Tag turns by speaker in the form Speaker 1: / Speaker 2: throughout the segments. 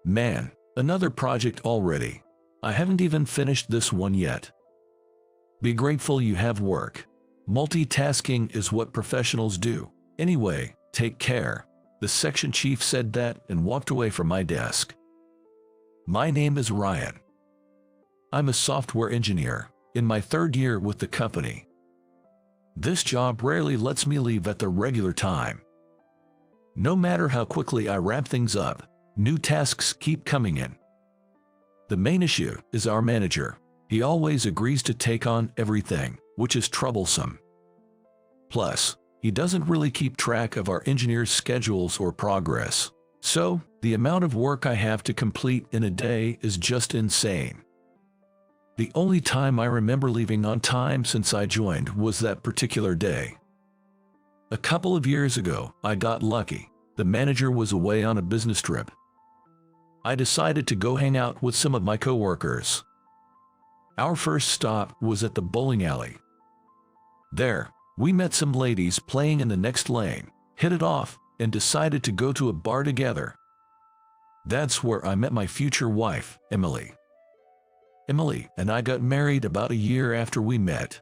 Speaker 1: Man, another project already. I haven't even finished this one yet. Be grateful you have work. Multitasking is what professionals do. Anyway, take care. The section chief said that and walked away from my desk. My name is Ryan. I'm a software engineer, in my 3rd year with the company. This job rarely lets me leave at the regular time. No matter how quickly I wrap things up, new tasks keep coming in. The main issue is our manager. He always agrees to take on everything, which is troublesome. Plus, he doesn't really keep track of our engineers' schedules or progress. So, the amount of work I have to complete in a day is just insane. The only time I remember leaving on time since I joined was that particular day. A couple of years ago, I got lucky. The manager was away on a business trip. I decided to go hang out with some of my coworkers. Our first stop was at the bowling alley. There, we met some ladies playing in the next lane, hit it off, and decided to go to a bar together. That's where I met my future wife, Emily. Emily and I got married about a year after we met.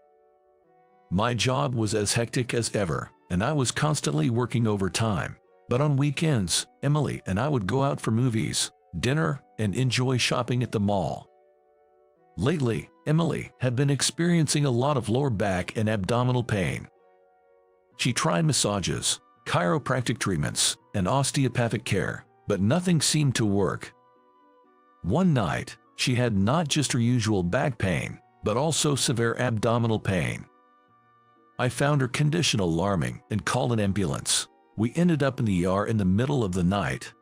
Speaker 1: My job was as hectic as ever, and I was constantly working overtime. But on weekends, Emily and I would go out for movies, dinner, and enjoy shopping at the mall. Lately, Emily had been experiencing a lot of lower back and abdominal pain. She tried massages, chiropractic treatments, and osteopathic care, but nothing seemed to work. One night, she had not just her usual back pain, but also severe abdominal pain. I found her condition alarming and called an ambulance. We ended up in the ER in the middle of the night.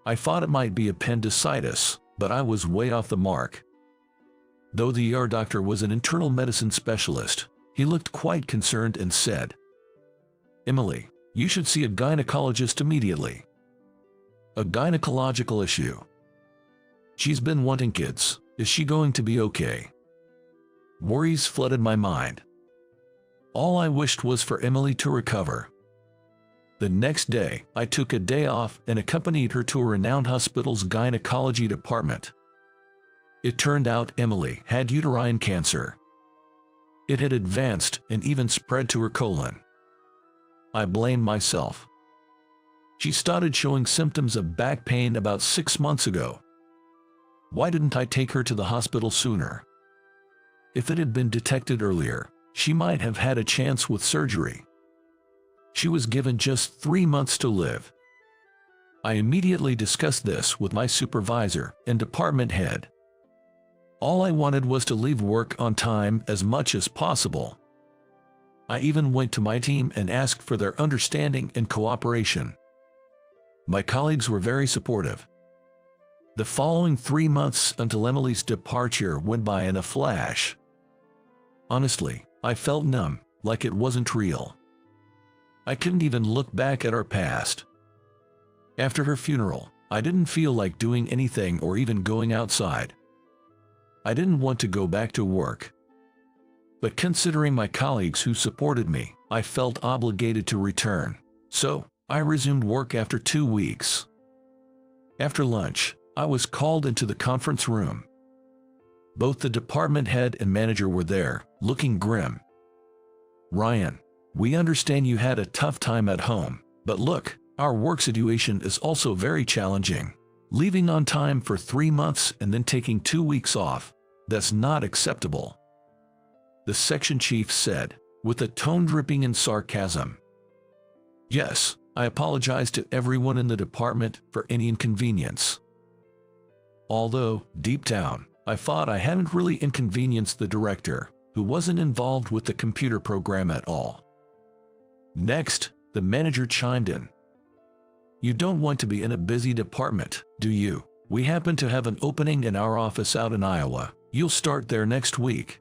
Speaker 1: I thought it might be appendicitis, but I was way off the mark. Though the ER doctor was an internal medicine specialist, he looked quite concerned and said, "Emily, you should see a gynecologist immediately." A gynecological issue. She's been wanting kids. Is she going to be okay? Worries flooded my mind. All I wished was for Emily to recover. The next day, I took a day off and accompanied her to a renowned hospital's gynecology department. It turned out Emily had uterine cancer. It had advanced and even spread to her colon. I blamed myself. She started showing symptoms of back pain about 6 months ago. Why didn't I take her to the hospital sooner? If it had been detected earlier, she might have had a chance with surgery. She was given just 3 months to live. I immediately discussed this with my supervisor and department head. All I wanted was to leave work on time as much as possible. I even went to my team and asked for their understanding and cooperation. My colleagues were very supportive. The following 3 months until Emily's departure went by in a flash. Honestly, I felt numb, like it wasn't real. I couldn't even look back at our past. After her funeral, I didn't feel like doing anything or even going outside. I didn't want to go back to work. But considering my colleagues who supported me, I felt obligated to return. So, I resumed work after 2 weeks. After lunch, I was called into the conference room. Both the department head and manager were there, looking grim. "Ryan, we understand you had a tough time at home, but look, our work situation is also very challenging. Leaving on time for 3 months and then taking 2 weeks off, that's not acceptable," the section chief said, with a tone dripping in sarcasm. Yes, I apologized to everyone in the department for any inconvenience. Although, deep down, I thought I hadn't really inconvenienced the director, who wasn't involved with the computer program at all. Next, the manager chimed in. "You don't want to be in a busy department, do you? We happen to have an opening in our office out in Iowa. You'll start there next week."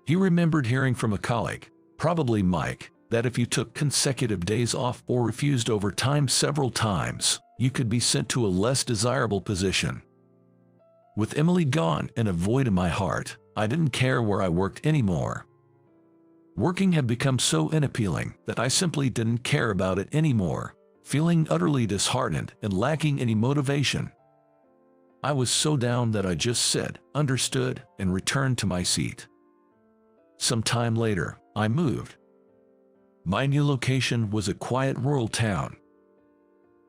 Speaker 1: He remembered hearing from a colleague, probably Mike, that if you took consecutive days off or refused overtime several times, you could be sent to a less desirable position. With Emily gone and a void in my heart, I didn't care where I worked anymore. Working had become so unappealing that I simply didn't care about it anymore. feeling utterly disheartened and lacking any motivation. I was so down that I just said, "Understood," and returned to my seat. Some time later, I moved. My new location was a quiet rural town.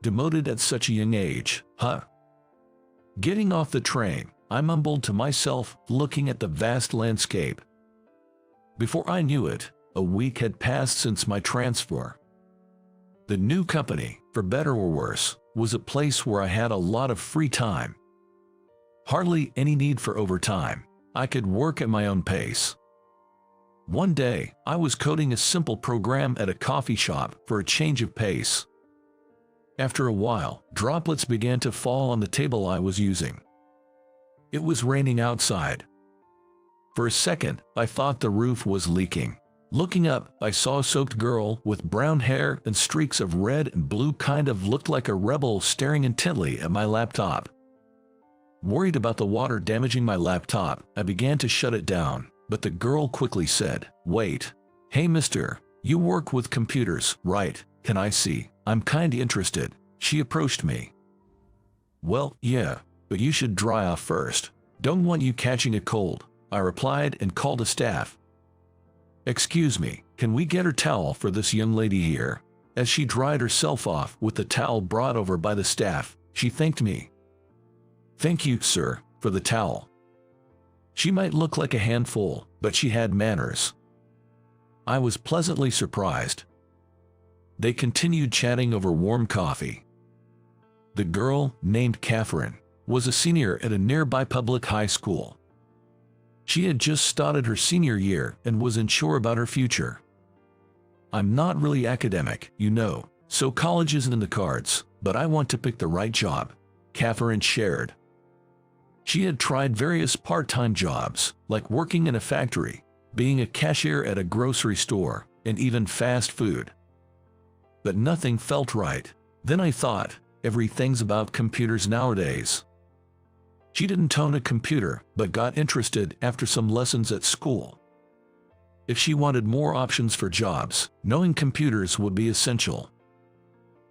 Speaker 1: Demoted at such a young age, huh? Getting off the train, I mumbled to myself, looking at the vast landscape. Before I knew it, a week had passed since my transfer. The new company, for better or worse, was a place where I had a lot of free time. Hardly any need for overtime. I could work at my own pace. One day, I was coding a simple program at a coffee shop for a change of pace. After a while, droplets began to fall on the table I was using. It was raining outside. For a second, I thought the roof was leaking. Looking up, I saw a soaked girl with brown hair and streaks of red and blue, kind of looked like a rebel, staring intently at my laptop. Worried about the water damaging my laptop, I began to shut it down, but the girl quickly said, "Wait. Hey mister, you work with computers, right? Can I see? I'm kinda interested." She approached me. "Well, yeah, but you should dry off first. Don't want you catching a cold," I replied and called a staff. "Excuse me, can we get her towel for this young lady here?" As she dried herself off with the towel brought over by the staff, she thanked me. "Thank you, sir, for the towel." She might look like a handful, but she had manners. I was pleasantly surprised. They continued chatting over warm coffee. The girl, named Catherine, was a senior at a nearby public high school. She had just started her senior year and was unsure about her future. "I'm not really academic, you know, so college isn't in the cards, but I want to pick the right job," Catherine shared. She had tried various part-time jobs, like working in a factory, being a cashier at a grocery store, and even fast food. But nothing felt right. Then I thought, everything's about computers nowadays. She didn't own a computer, but got interested after some lessons at school. If she wanted more options for jobs, knowing computers would be essential.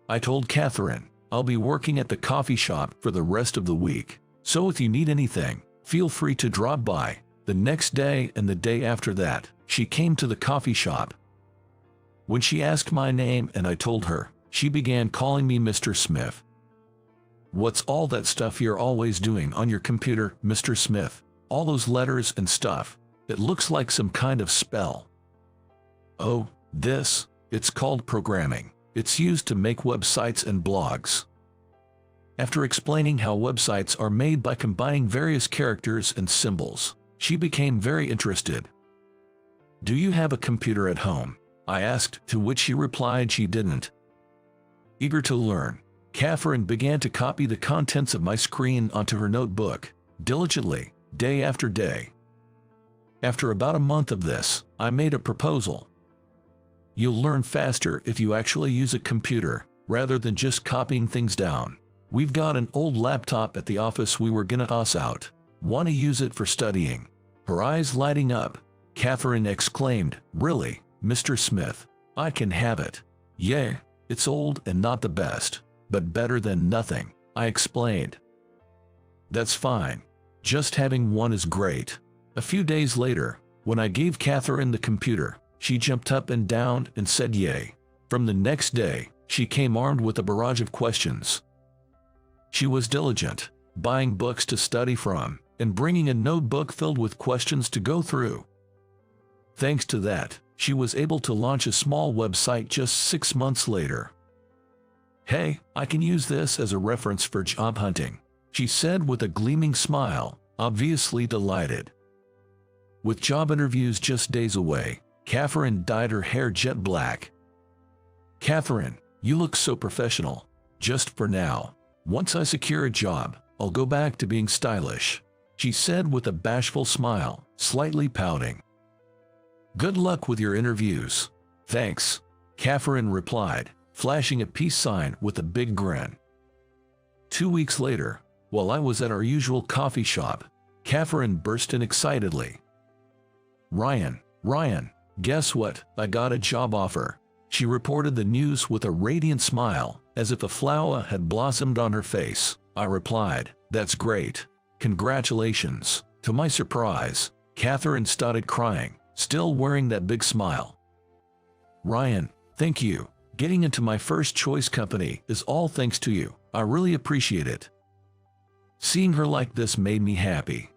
Speaker 1: I told Catherine, "I'll be working at the coffee shop for the rest of the week, so if you need anything, feel free to drop by." The next day and the day after that, she came to the coffee shop. When she asked my name and I told her, she began calling me Mr. Smith. "What's all that stuff you're always doing on your computer, Mr. Smith? All those letters and stuff. It looks like some kind of spell." "Oh, this. It's called programming. It's used to make websites and blogs." After explaining how websites are made by combining various characters and symbols, she became very interested. "Do you have a computer at home?" I asked, to which she replied she didn't. Eager to learn, Catherine began to copy the contents of my screen onto her notebook, diligently, day after day. After about a month of this, I made a proposal. "You'll learn faster if you actually use a computer, rather than just copying things down. We've got an old laptop at the office we were gonna toss out. Want to use it for studying?" Her eyes lighting up, Catherine exclaimed, "Really, Mr. Smith? I can have it." "Yeah, it's old and not the best, but better than nothing," I explained. "That's fine. Just having one is great." A few days later, when I gave Catherine the computer, she jumped up and down and said yay. From the next day, she came armed with a barrage of questions. She was diligent, buying books to study from, and bringing a notebook filled with questions to go through. Thanks to that, she was able to launch a small website just 6 months later. "Hey, I can use this as a reference for job hunting," she said with a gleaming smile, obviously delighted. With job interviews just days away, Catherine dyed her hair jet black. "Catherine, you look so professional. Just for now. Once I secure a job, I'll go back to being stylish," she said with a bashful smile, slightly pouting. "Good luck with your interviews." "Thanks," Catherine replied, flashing a peace sign with a big grin. 2 weeks later, while I was at our usual coffee shop, Catherine burst in excitedly. Ryan, guess what? I got a job offer." She reported the news with a radiant smile, as if a flower had blossomed on her face. I replied, "That's great. Congratulations." To my surprise, Catherine started crying, still wearing that big smile. "Ryan, thank you. Getting into my first choice company is all thanks to you. I really appreciate it." Seeing her like this made me happy.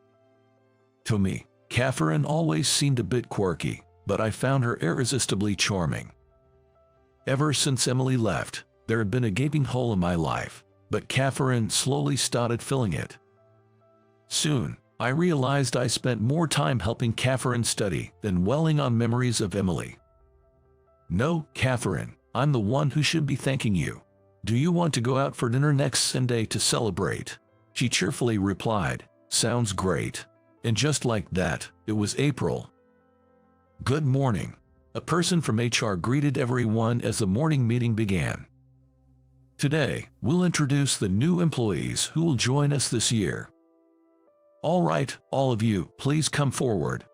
Speaker 1: To me, Catherine always seemed a bit quirky, but I found her irresistibly charming. Ever since Emily left, there had been a gaping hole in my life, but Catherine slowly started filling it. Soon, I realized I spent more time helping Catherine study than dwelling on memories of Emily. "No, Catherine, I'm the one who should be thanking you. Do you want to go out for dinner next Sunday to celebrate?" She cheerfully replied, "Sounds great." And just like that, it was April. "Good morning." A person from HR greeted everyone as the morning meeting began. "Today, we'll introduce the new employees who will join us this year. All right, all of you, please come forward."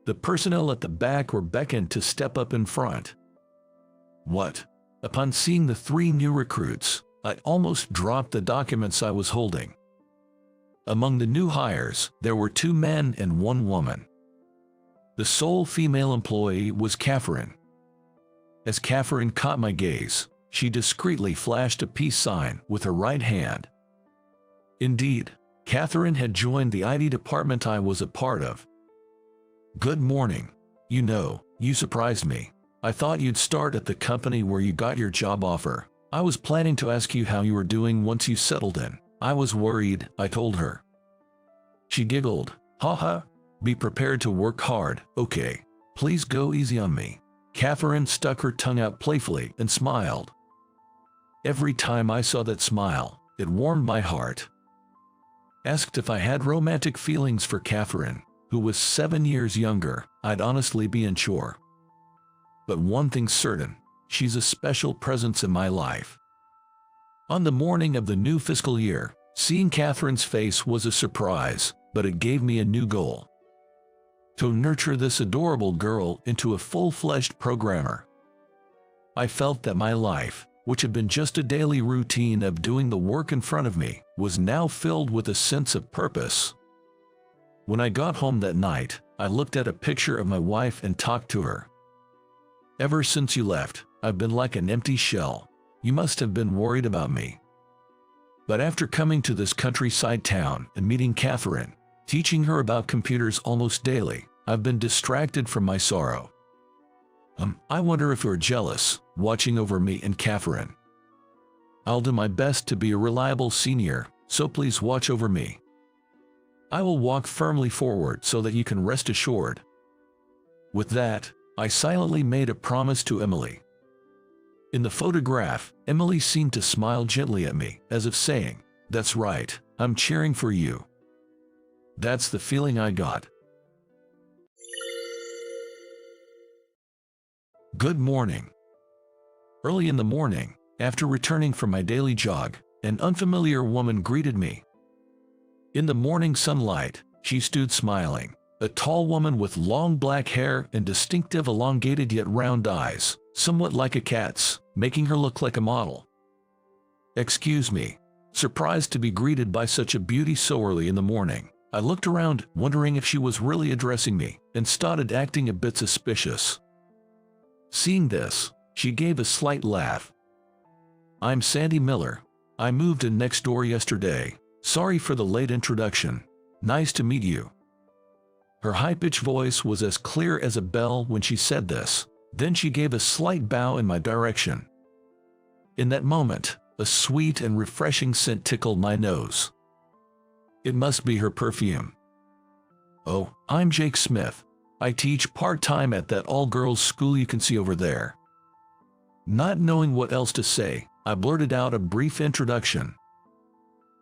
Speaker 1: The personnel at the back were beckoned to step up in front. What? Upon seeing the 3 new recruits, I almost dropped the documents I was holding. Among the new hires, there were 2 men and 1 woman. The sole female employee was Catherine. As Catherine caught my gaze, she discreetly flashed a peace sign with her right hand. Indeed, Catherine had joined the IT department I was a part of. "Good morning. You surprised me. I thought you'd start at the company where you got your job offer. I was planning to ask you how you were doing once you settled in. I was worried," I told her. She giggled. "Haha, be prepared to work hard, okay? Please go easy on me." Catherine stuck her tongue out playfully and smiled. Every time I saw that smile, it warmed my heart. Asked if I had romantic feelings for Catherine, who was 7 years younger, I'd honestly be unsure. But one thing's certain, she's a special presence in my life. On the morning of the new fiscal year, seeing Catherine's face was a surprise, but it gave me a new goal: to nurture this adorable girl into a full-fledged programmer. I felt that my life, which had been just a daily routine of doing the work in front of me, was now filled with a sense of purpose. When I got home that night, I looked at a picture of my wife and talked to her. "Ever since you left, I've been like an empty shell. You must have been worried about me." But after coming to this countryside town and meeting Catherine, teaching her about computers almost daily, I've been distracted from my sorrow. I wonder if you're jealous, watching over me and Catherine. I'll do my best to be a reliable senior, so please watch over me. I will walk firmly forward so that you can rest assured. With that, I silently made a promise to Emily. In the photograph, Emily seemed to smile gently at me, as if saying, "That's right, I'm cheering for you." That's the feeling I got. Good morning. Early in the morning, after returning from my daily jog, an unfamiliar woman greeted me. In the morning sunlight, she stood smiling, a tall woman with long black hair and distinctive elongated yet round eyes, somewhat like a cat's, making her look like a model. "Excuse me." Surprised to be greeted by such a beauty so early in the morning, I looked around, wondering if she was really addressing me, and started acting a bit suspicious. Seeing this, she gave a slight laugh. "I'm Sandy Miller. I moved in next door yesterday. Sorry for the late introduction. Nice to meet you." Her high-pitched voice was as clear as a bell when she said this. Then she gave a slight bow in my direction. In that moment, a sweet and refreshing scent tickled my nose. It must be her perfume. "Oh, I'm Jake Smith. I teach part-time at that all-girls school you can see over there." Not knowing what else to say, I blurted out a brief introduction.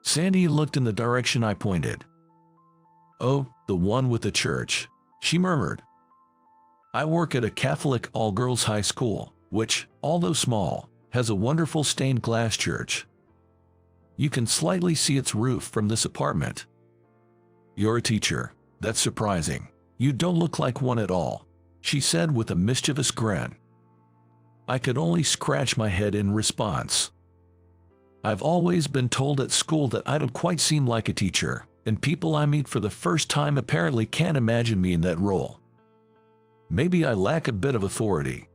Speaker 1: Sandy looked in the direction I pointed. "Oh, the one with the church," she murmured. "I work at a Catholic all-girls high school, which, although small, has a wonderful stained glass church. You can slightly see its roof from this apartment." "You're a teacher. That's surprising. You don't look like one at all," she said with a mischievous grin. I could only scratch my head in response. I've always been told at school that I don't quite seem like a teacher, and people I meet for the first time apparently can't imagine me in that role. Maybe I lack a bit of authority,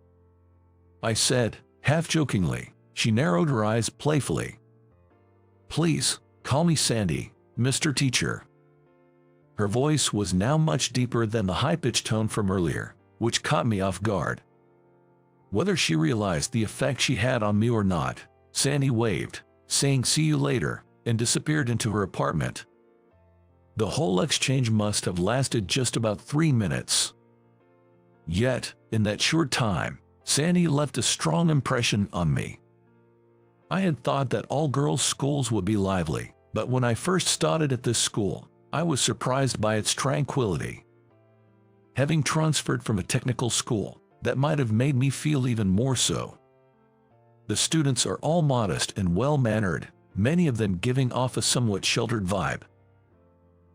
Speaker 1: I said, half-jokingly. She narrowed her eyes playfully. Please, call me Sandy, Mr. Teacher. Her voice was now much deeper than the high-pitched tone from earlier, which caught me off guard. Whether she realized the effect she had on me or not, Sandy waved, saying "see you later," and disappeared into her apartment. The whole exchange must have lasted just about 3 minutes. Yet, in that short time, Sandy left a strong impression on me. I had thought that all girls' schools would be lively, but when I first started at this school, I was surprised by its tranquility. Having transferred from a technical school, that might have made me feel even more so. The students are all modest and well-mannered, many of them giving off a somewhat sheltered vibe.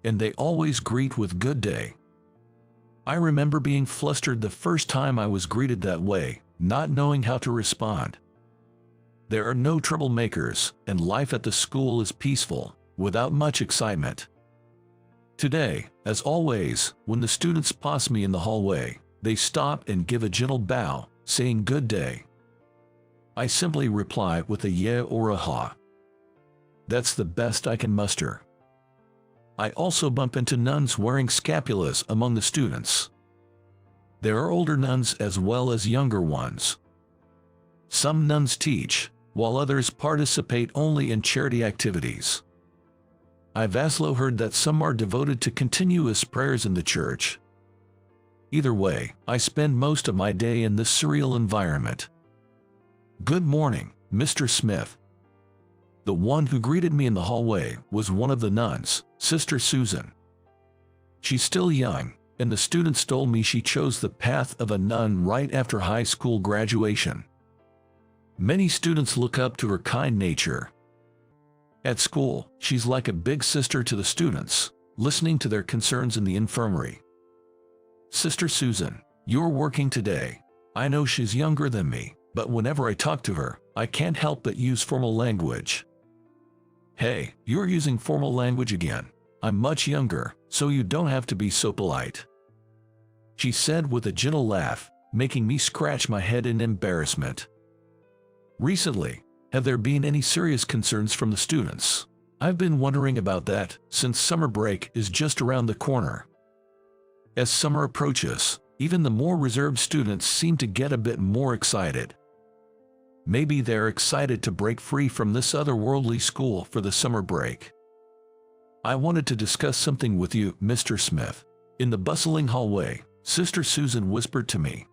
Speaker 1: And they always greet with "good day." I remember being flustered the first time I was greeted that way, not knowing how to respond. There are no troublemakers, and life at the school is peaceful, without much excitement. Today, as always, when the students pass me in the hallway, they stop and give a gentle bow, saying "good day." I simply reply with a yeah or a ha. That's the best I can muster. I also bump into nuns wearing scapulas among the students. There are older nuns as well as younger ones. Some nuns teach, while others participate only in charity activities. I've also heard that some are devoted to continuous prayers in the church. Either way, I spend most of my day in this surreal environment. "Good morning, Mr. Smith." The one who greeted me in the hallway was one of the nuns, Sister Susan. She's still young, and the students told me she chose the path of a nun right after high school graduation. Many students look up to her kind nature. At school, she's like a big sister to the students, listening to their concerns in the infirmary. "Sister Susan, you're working today." I know she's younger than me, but whenever I talk to her, I can't help but use formal language. "Hey, you're using formal language again. I'm much younger, so you don't have to be so polite," she said with a gentle laugh, making me scratch my head in embarrassment. Recently, have there been any serious concerns from the students? I've been wondering about that since summer break is just around the corner. As summer approaches, even the more reserved students seem to get a bit more excited. Maybe they're excited to break free from this otherworldly school for the summer break. "I wanted to discuss something with you, Mr. Smith." In the bustling hallway, Sister Susan whispered to me.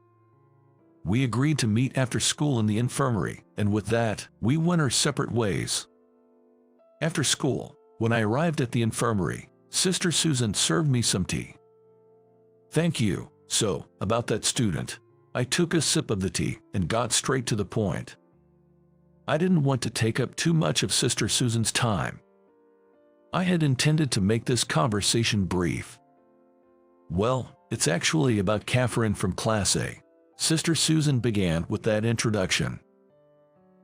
Speaker 1: We agreed to meet after school in the infirmary, and with that, we went our separate ways. After school, when I arrived at the infirmary, Sister Susan served me some tea. "Thank you." So, about that student. I took a sip of the tea and got straight to the point. I didn't want to take up too much of Sister Susan's time. I had intended to make this conversation brief. "Well, it's actually about Catherine from Class A." Sister Susan began with that introduction.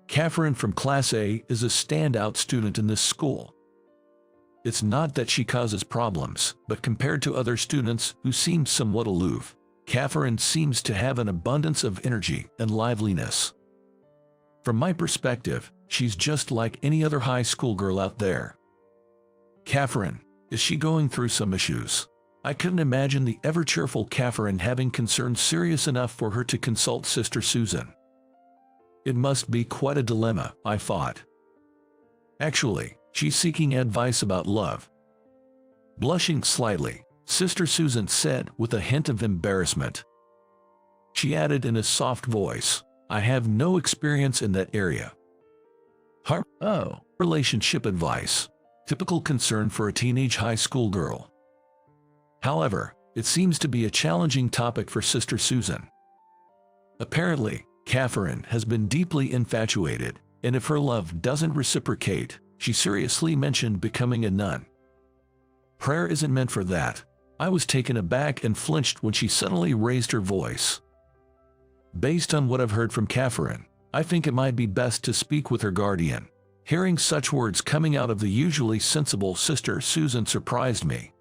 Speaker 1: Catherine from Class A is a standout student in this school. It's not that she causes problems, but compared to other students who seem somewhat aloof, Catherine seems to have an abundance of energy and liveliness. From my perspective, she's just like any other high school girl out there. Catherine, is she going through some issues? I couldn't imagine the ever-cheerful Catherine having concerns serious enough for her to consult Sister Susan. It must be quite a dilemma, I thought. Actually, she's seeking advice about love. Blushing slightly, Sister Susan said with a hint of embarrassment. She added in a soft voice, "I have no experience in that area." Relationship advice. Typical concern for a teenage high school girl. However, it seems to be a challenging topic for Sister Susan. Apparently, Catherine has been deeply infatuated, and if her love doesn't reciprocate, she seriously mentioned becoming a nun. Prayer isn't meant for that. I was taken aback and flinched when she suddenly raised her voice. Based on what I've heard from Catherine, I think it might be best to speak with her guardian. Hearing such words coming out of the usually sensible Sister Susan surprised me.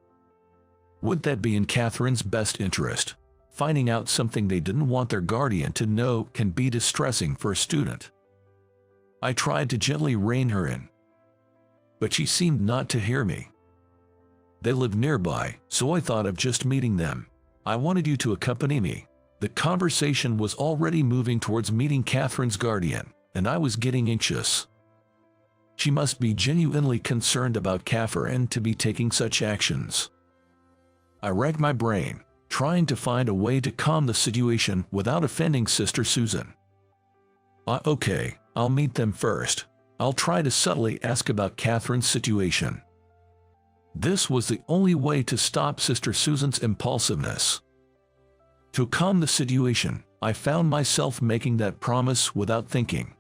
Speaker 1: Would that be in Catherine's best interest? Finding out something they didn't want their guardian to know can be distressing for a student. I tried to gently rein her in, but she seemed not to hear me. They live nearby, so I thought of just meeting them. I wanted you to accompany me. The conversation was already moving towards meeting Catherine's guardian, and I was getting anxious. She must be genuinely concerned about Catherine to be taking such actions. I racked my brain, trying to find a way to calm the situation without offending Sister Susan. Okay, I'll meet them first. I'll try to subtly ask about Catherine's situation. This was the only way to stop Sister Susan's impulsiveness. To calm the situation, I found myself making that promise without thinking.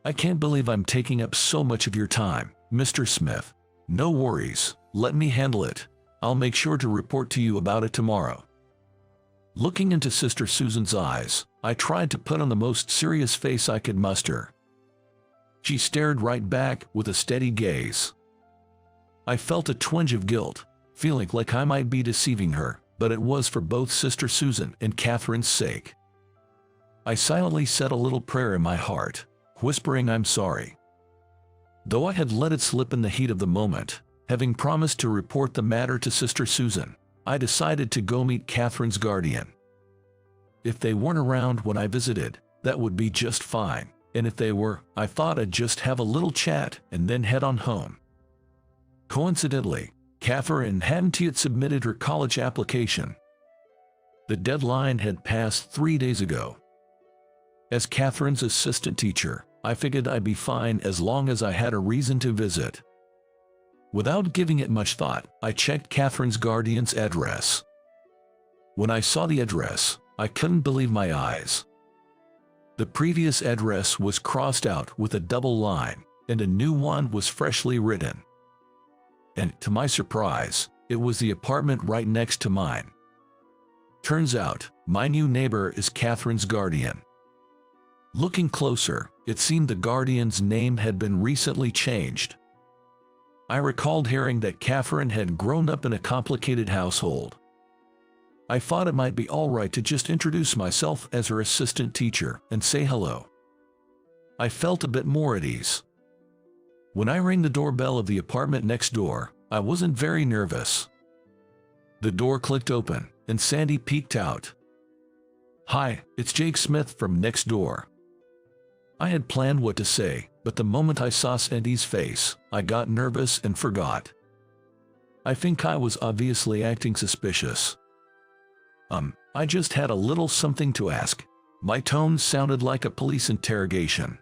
Speaker 1: I can't believe I'm taking up so much of your time, Mr. Smith. No worries, let me handle it. I'll make sure to report to you about it tomorrow. Looking into Sister Susan's eyes, I tried to put on the most serious face I could muster. She stared right back with a steady gaze. I felt a twinge of guilt, feeling like I might be deceiving her, but it was for both Sister Susan and Catherine's sake. I silently said a little prayer in my heart, whispering I'm sorry. Though I had let it slip in the heat of the moment, having promised to report the matter to Sister Susan, I decided to go meet Catherine's guardian. If they weren't around when I visited, that would be just fine, and if they were, I thought I'd just have a little chat and then head on home. Coincidentally, Catherine hadn't yet submitted her college application. The deadline had passed 3 days ago. As Catherine's assistant teacher, I figured I'd be fine as long as I had a reason to visit. Without giving it much thought, I checked Catherine's guardian's address. When I saw the address, I couldn't believe my eyes. The previous address was crossed out with a double line, and a new one was freshly written. And, to my surprise, it was the apartment right next to mine. Turns out, my new neighbor is Catherine's guardian. Looking closer, it seemed the guardian's name had been recently changed. I recalled hearing that Catherine had grown up in a complicated household. I thought it might be all right to just introduce myself as her assistant teacher and say hello. I felt a bit more at ease. When I rang the doorbell of the apartment next door, I wasn't very nervous. The door clicked open, and Sandy peeked out. "Hi, it's Jake Smith from next door." I had planned what to say, but the moment I saw Sandy's face, I got nervous and forgot. I think I was obviously acting suspicious. I just had a little something to ask. My tone sounded like a police interrogation.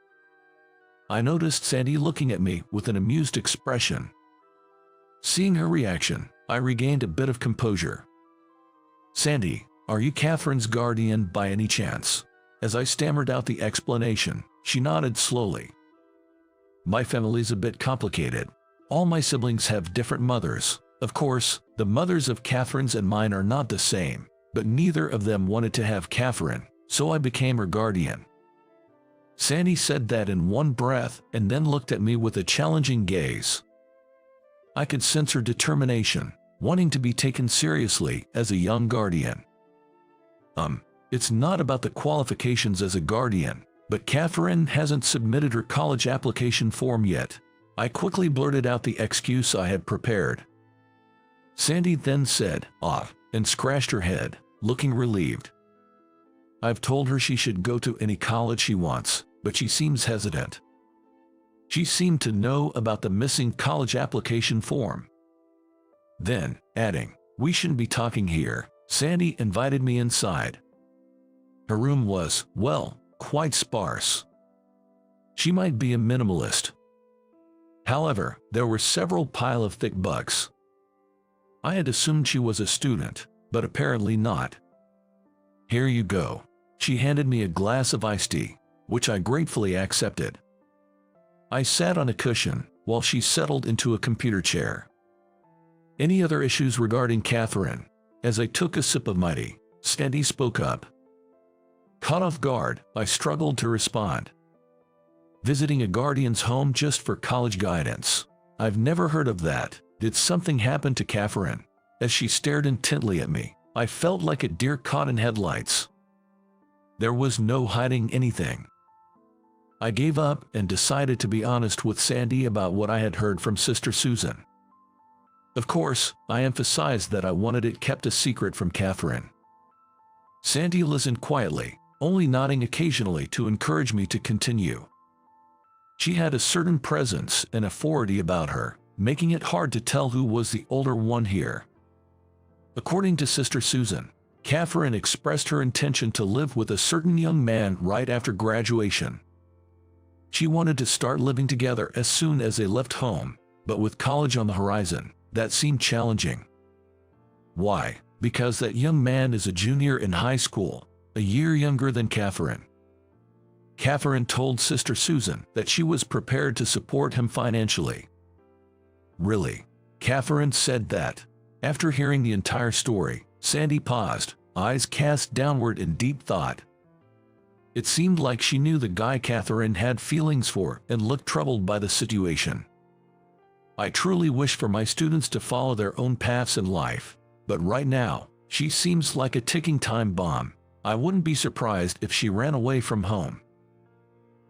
Speaker 1: I noticed Sandy looking at me with an amused expression. Seeing her reaction, I regained a bit of composure. "Sandy, are you Catherine's guardian by any chance?" As I stammered out the explanation, she nodded slowly. "My family's a bit complicated. All my siblings have different mothers. Of course, the mothers of Catherine's and mine are not the same, but neither of them wanted to have Catherine, so I became her guardian." Sandy said that in one breath and then looked at me with a challenging gaze. I could sense her determination, wanting to be taken seriously as a young guardian. It's not about the qualifications as a guardian, but Catherine hasn't submitted her college application form yet. I quickly blurted out the excuse I had prepared. Sandy then said, and scratched her head, looking relieved. "I've told her she should go to any college she wants, but she seems hesitant." She seemed to know about the missing college application form. Then, adding, "We shouldn't be talking here," Sandy invited me inside. Her room was, well, quite sparse. She might be a minimalist. However, there were several piles of thick books. I had assumed she was a student, but apparently not. "Here you go." She handed me a glass of iced tea, which I gratefully accepted. I sat on a cushion while she settled into a computer chair. "Any other issues regarding Catherine?" As I took a sip of my tea, Sandy spoke up. Caught off guard, I struggled to respond. Visiting a guardian's home just for college guidance. I've never heard of that. Did something happen to Catherine? As she stared intently at me, I felt like a deer caught in headlights. There was no hiding anything. I gave up and decided to be honest with Sandy about what I had heard from Sister Susan. Of course, I emphasized that I wanted it kept a secret from Catherine. Sandy listened quietly, only nodding occasionally to encourage me to continue. She had a certain presence and authority about her, making it hard to tell who was the older one here. According to Sister Susan, Catherine expressed her intention to live with a certain young man right after graduation. She wanted to start living together as soon as they left home, but with college on the horizon, that seemed challenging. Why? Because that young man is a junior in high school, a year younger than Catherine. Catherine told Sister Susan that she was prepared to support him financially. Really? Catherine said that. After hearing the entire story, Sandy paused, eyes cast downward in deep thought. It seemed like she knew the guy Catherine had feelings for and looked troubled by the situation. I truly wish for my students to follow their own paths in life, but right now, she seems like a ticking time bomb. I wouldn't be surprised if she ran away from home.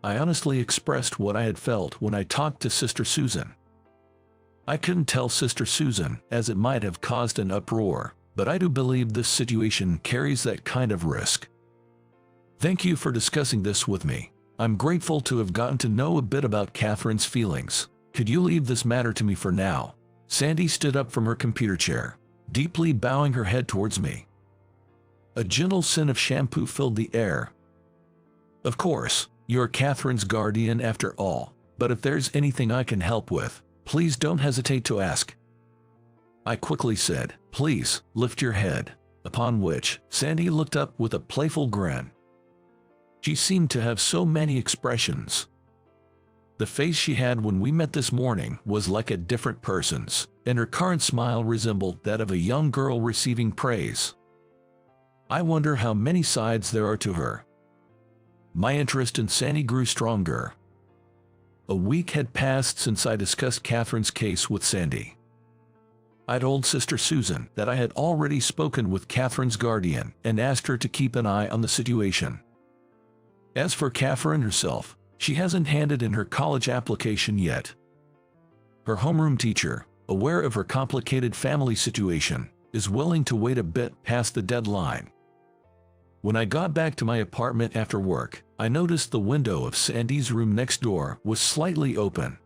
Speaker 1: I honestly expressed what I had felt when I talked to Sister Susan. I couldn't tell Sister Susan, as it might have caused an uproar, but I do believe this situation carries that kind of risk. Thank you for discussing this with me. I'm grateful to have gotten to know a bit about Catherine's feelings. Could you leave this matter to me for now? Sandy stood up from her computer chair, deeply bowing her head towards me. A gentle scent of shampoo filled the air. Of course, you're Catherine's guardian after all, but if there's anything I can help with, please don't hesitate to ask. I quickly said, please, lift your head, upon which Sandy looked up with a playful grin. She seemed to have so many expressions. The face she had when we met this morning was like a different person's, and her current smile resembled that of a young girl receiving praise. I wonder how many sides there are to her. My interest in Sandy grew stronger. A week had passed since I discussed Catherine's case with Sandy. I told Sister Susan that I had already spoken with Catherine's guardian and asked her to keep an eye on the situation. As for Catherine herself, she hasn't handed in her college application yet. Her homeroom teacher, aware of her complicated family situation, is willing to wait a bit past the deadline. When I got back to my apartment after work, I noticed the window of Sandy's room next door was slightly open.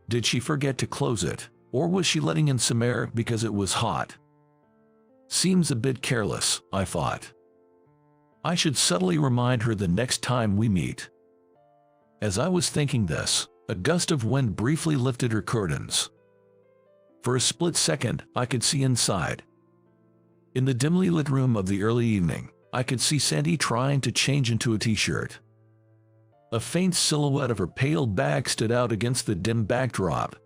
Speaker 1: Did she forget to close it, or was she letting in some air because it was hot? Seems a bit careless, I thought. I should subtly remind her the next time we meet. As I was thinking this, a gust of wind briefly lifted her curtains. For a split second, I could see inside. In the dimly lit room of the early evening, I could see Sandy trying to change into a t-shirt. A faint silhouette of her pale back stood out against the dim backdrop.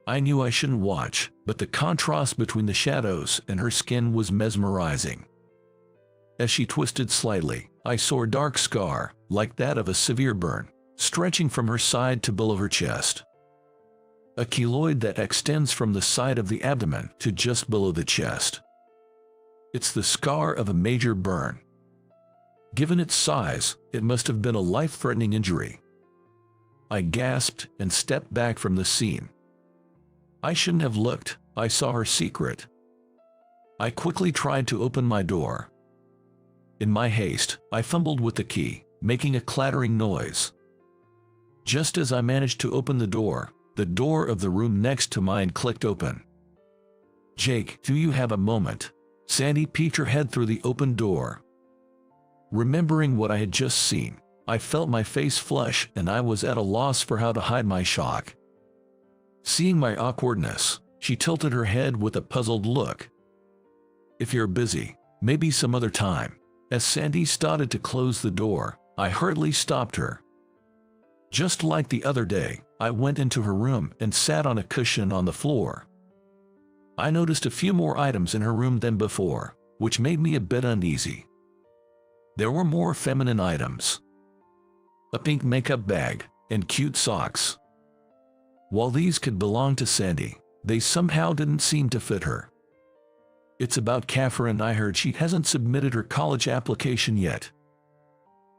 Speaker 1: I knew I shouldn't watch, but the contrast between the shadows and her skin was mesmerizing. As she twisted slightly, I saw a dark scar, like that of a severe burn, stretching from her side to below her chest. A keloid that extends from the side of the abdomen to just below the chest. It's the scar of a major burn. Given its size, it must have been a life-threatening injury. I gasped and stepped back from the scene. I shouldn't have looked. I saw her secret. I quickly tried to open my door. In my haste, I fumbled with the key, making a clattering noise. Just as I managed to open the door of the room next to mine clicked open. "Jake, do you have a moment?" Sandy peeked her head through the open door. Remembering what I had just seen, I felt my face flush and I was at a loss for how to hide my shock. Seeing my awkwardness, she tilted her head with a puzzled look. "If you're busy, maybe some other time." As Sandy started to close the door, I hurriedly stopped her. Just like the other day, I went into her room and sat on a cushion on the floor. I noticed a few more items in her room than before, which made me a bit uneasy. There were more feminine items. A pink makeup bag and cute socks. While these could belong to Sandy, they somehow didn't seem to fit her. It's about Catherine. I heard she hasn't submitted her college application yet.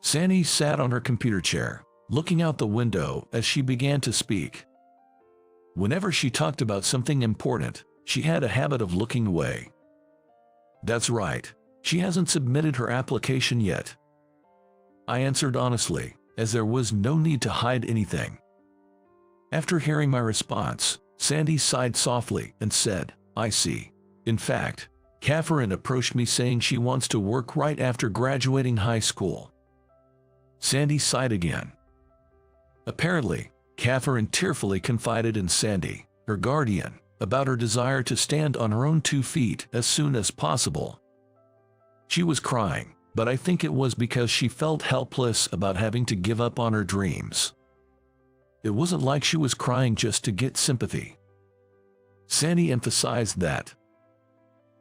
Speaker 1: Sandy sat on her computer chair, looking out the window as she began to speak. Whenever she talked about something important, she had a habit of looking away. That's right, she hasn't submitted her application yet. I answered honestly, as there was no need to hide anything. After hearing my response, Sandy sighed softly and said, I see. In fact, Catherine approached me saying she wants to work right after graduating high school. Sandy sighed again. Apparently, Catherine tearfully confided in Sandy, her guardian, about her desire to stand on her own 2 feet as soon as possible. She was crying, but I think it was because she felt helpless about having to give up on her dreams. It wasn't like she was crying just to get sympathy. Sandy emphasized that.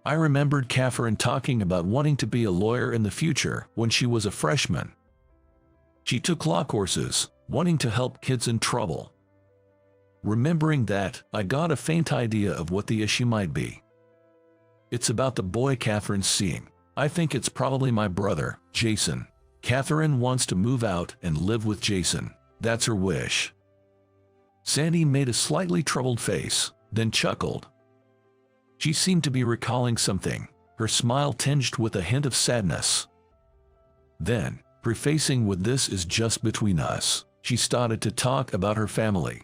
Speaker 1: I remembered Catherine talking about wanting to be a lawyer in the future when she was a freshman. She took law courses, wanting to help kids in trouble. Remembering that, I got a faint idea of what the issue might be. It's about the boy Catherine's seeing. I think it's probably my brother, Jason. Catherine wants to move out and live with Jason. That's her wish. Sandy made a slightly troubled face, then chuckled. She seemed to be recalling something, her smile tinged with a hint of sadness. Then, prefacing with "This is just between us," she started to talk about her family.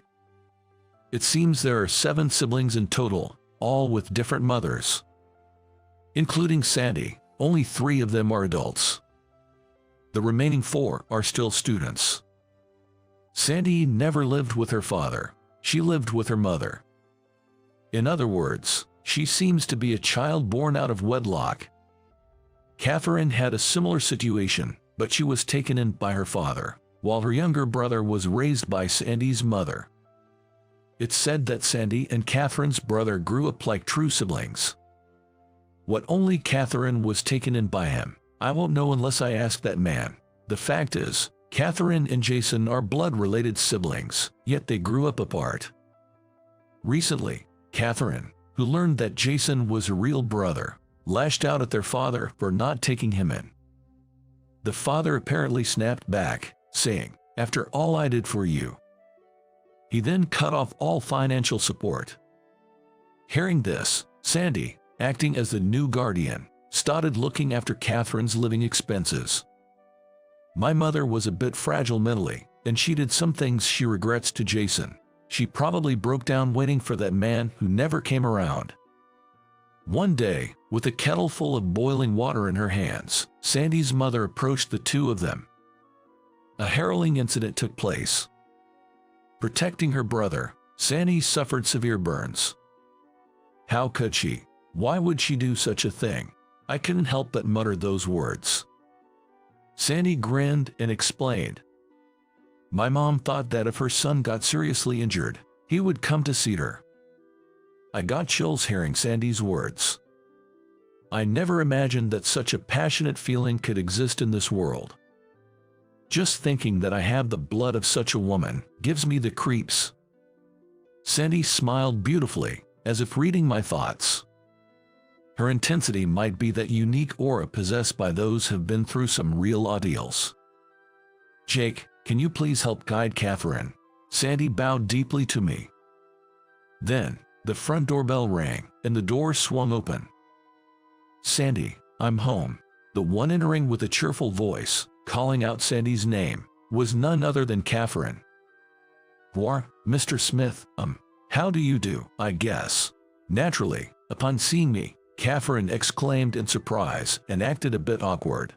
Speaker 1: It seems there are 7 siblings in total, all with different mothers. Including Sandy, only 3 of them are adults. The remaining 4 are still students. Sandy never lived with her father, she lived with her mother. In other words, she seems to be a child born out of wedlock. Catherine had a similar situation, but she was taken in by her father, while her younger brother was raised by Sandy's mother. It's said that Sandy and Catherine's brother grew up like true siblings. What only Catherine was taken in by him, I won't know unless I ask that man. The fact is, Catherine and Jason are blood-related siblings, yet they grew up apart. Recently, Catherine, who learned that Jason was a real brother, lashed out at their father for not taking him in. The father apparently snapped back, saying, "After all I did for you." He then cut off all financial support. Hearing this, Sandy, acting as the new guardian, started looking after Catherine's living expenses. My mother was a bit fragile mentally, and she did some things she regrets to Jason. She probably broke down waiting for that man who never came around. One day, with a kettle full of boiling water in her hands, Sandy's mother approached the 2 of them. A harrowing incident took place. Protecting her brother, Sandy suffered severe burns. How could she? Why would she do such a thing? I couldn't help but mutter those words. Sandy grinned and explained. My mom thought that if her son got seriously injured, he would come to see her. I got chills hearing Sandy's words. I never imagined that such a passionate feeling could exist in this world. Just thinking that I have the blood of such a woman gives me the creeps. Sandy smiled beautifully, as if reading my thoughts. Her intensity might be that unique aura possessed by those who have been through some real ordeals. Jake, can you please help guide Catherine? Sandy bowed deeply to me. Then, the front doorbell rang, and the door swung open. Sandy, I'm home. The one entering with a cheerful voice, calling out Sandy's name, was none other than Catherine. What, Mr. Smith, how do you do, I guess? Naturally, upon seeing me, Catherine exclaimed in surprise and acted a bit awkward.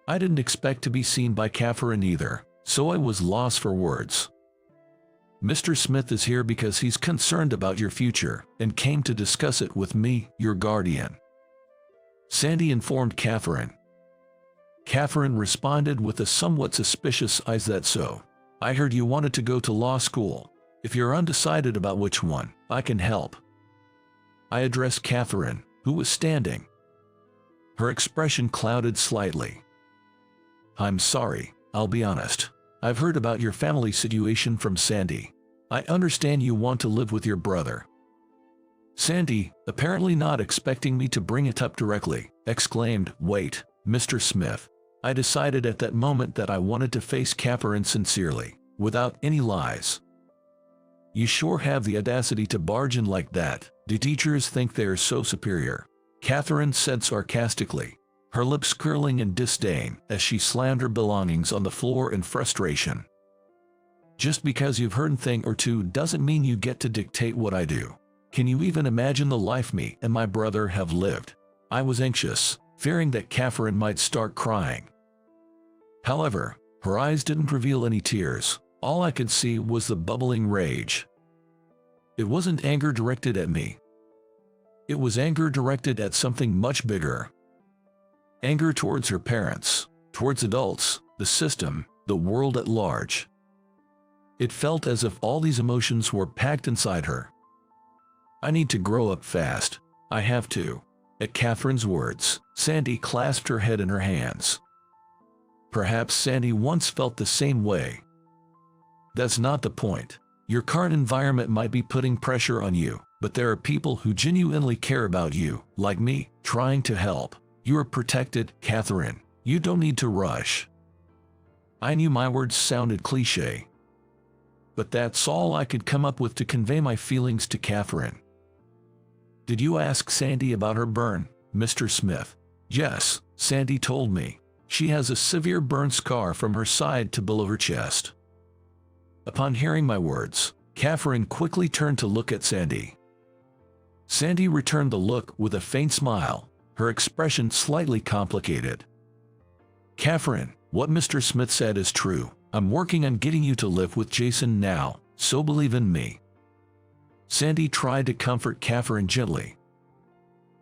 Speaker 1: I didn't expect to be seen by Catherine either, so I was lost for words. Mr. Smith is here because he's concerned about your future and came to discuss it with me, your guardian. Sandy informed Catherine. Catherine responded with a somewhat suspicious "Is that so? I heard you wanted to go to law school. If you're undecided about which one, I can help." I addressed Catherine, who was standing. Her expression clouded slightly. I'm sorry, I'll be honest. I've heard about your family situation from Sandy. I understand you want to live with your brother. Sandy, apparently not expecting me to bring it up directly, exclaimed, "Wait, Mr. Smith." I decided at that moment that I wanted to face Catherine sincerely, without any lies. You sure have the audacity to barge in like that. Do teachers think they are so superior? Catherine said sarcastically, her lips curling in disdain as she slammed her belongings on the floor in frustration. Just because you've heard a thing or two doesn't mean you get to dictate what I do. Can you even imagine the life me and my brother have lived? I was anxious, fearing that Catherine might start crying. However, her eyes didn't reveal any tears. All I could see was the bubbling rage. It wasn't anger directed at me. It was anger directed at something much bigger. Anger towards her parents, towards adults, the system, the world at large. It felt as if all these emotions were packed inside her. I need to grow up fast. I have to. At Catherine's words, Sandy clasped her head in her hands. Perhaps Sandy once felt the same way. That's not the point. Your current environment might be putting pressure on you, but there are people who genuinely care about you, like me, trying to help. You are protected, Catherine. You don't need to rush. I knew my words sounded cliché, but that's all I could come up with to convey my feelings to Catherine. Did you ask Sandy about her burn, Mr. Smith? Yes, Sandy told me. She has a severe burn scar from her side to below her chest. Upon hearing my words, Catherine quickly turned to look at Sandy. Sandy returned the look with a faint smile, her expression slightly complicated. Catherine, what Mr. Smith said is true. I'm working on getting you to live with Jason now, so believe in me. Sandy tried to comfort Catherine gently.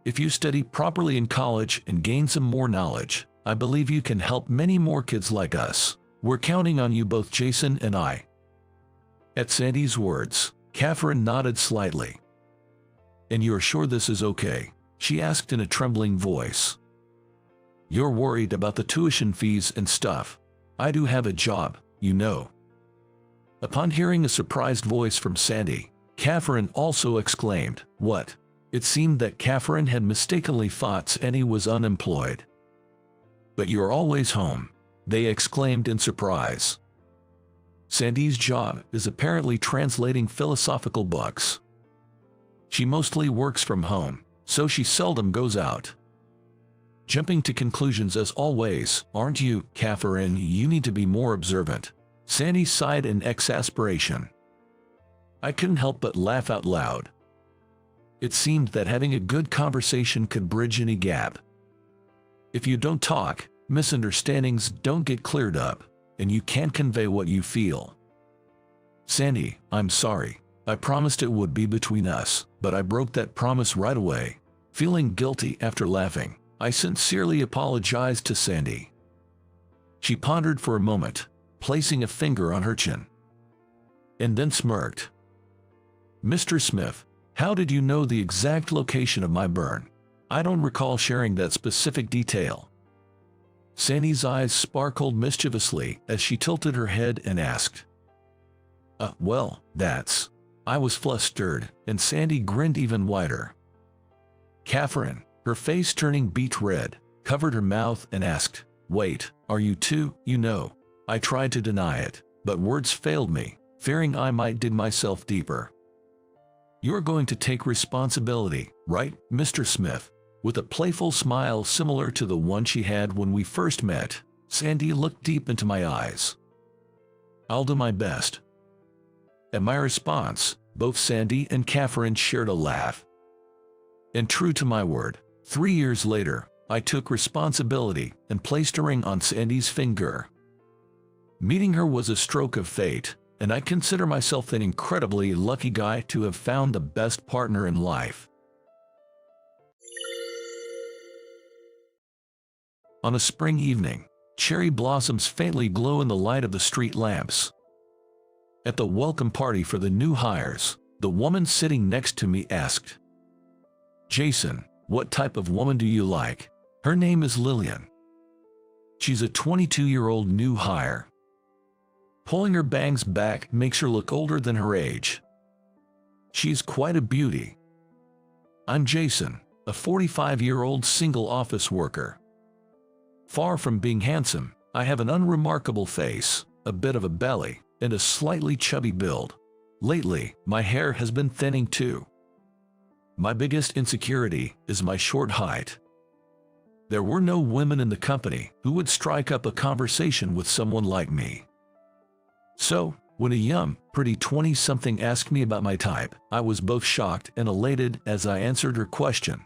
Speaker 1: If you study properly in college and gain some more knowledge, I believe you can help many more kids like us. We're counting on you, both Jason and I. At Sandy's words, Catherine nodded slightly. And you're sure this is okay? She asked in a trembling voice. You're worried about the tuition fees and stuff. I do have a job, you know. Upon hearing a surprised voice from Sandy, Catherine also exclaimed, "What?" It seemed that Catherine had mistakenly thought Sandy was unemployed. But you're always home, they exclaimed in surprise. Sandy's job is apparently translating philosophical books. She mostly works from home, so she seldom goes out. Jumping to conclusions as always, aren't you, Catherine? You need to be more observant. Sandy sighed in exasperation. I couldn't help but laugh out loud. It seemed that having a good conversation could bridge any gap. If you don't talk, misunderstandings don't get cleared up, and you can't convey what you feel. Sandy, I'm sorry. I promised it would be between us, but I broke that promise right away. Feeling guilty after laughing, I sincerely apologized to Sandy. She pondered for a moment, placing a finger on her chin, and then smirked. Mr. Smith, how did you know the exact location of my burn? I don't recall sharing that specific detail. Sandy's eyes sparkled mischievously as she tilted her head and asked. Well, that's... I was flustered, and Sandy grinned even wider. Catherine, her face turning beet red, covered her mouth and asked, Wait, are you too? You know, I tried to deny it, but words failed me, fearing I might dig myself deeper. You're going to take responsibility, right, Mr. Smith? With a playful smile similar to the one she had when we first met, Sandy looked deep into my eyes. I'll do my best. At my response, both Sandy and Catherine shared a laugh. And true to my word, 3 years later, I took responsibility and placed a ring on Sandy's finger. Meeting her was a stroke of fate, and I consider myself an incredibly lucky guy to have found the best partner in life. On a spring evening, cherry blossoms faintly glow in the light of the street lamps. At the welcome party for the new hires, the woman sitting next to me asked, Jason, what type of woman do you like? Her name is Lillian. She's a 22-year-old new hire. Pulling her bangs back makes her look older than her age. She's quite a beauty. I'm Jason, a 45-year-old single office worker. Far from being handsome, I have an unremarkable face, a bit of a belly, and a slightly chubby build. Lately, my hair has been thinning too. My biggest insecurity is my short height. There were no women in the company who would strike up a conversation with someone like me. So, when a young, pretty 20-something asked me about my type, I was both shocked and elated as I answered her question.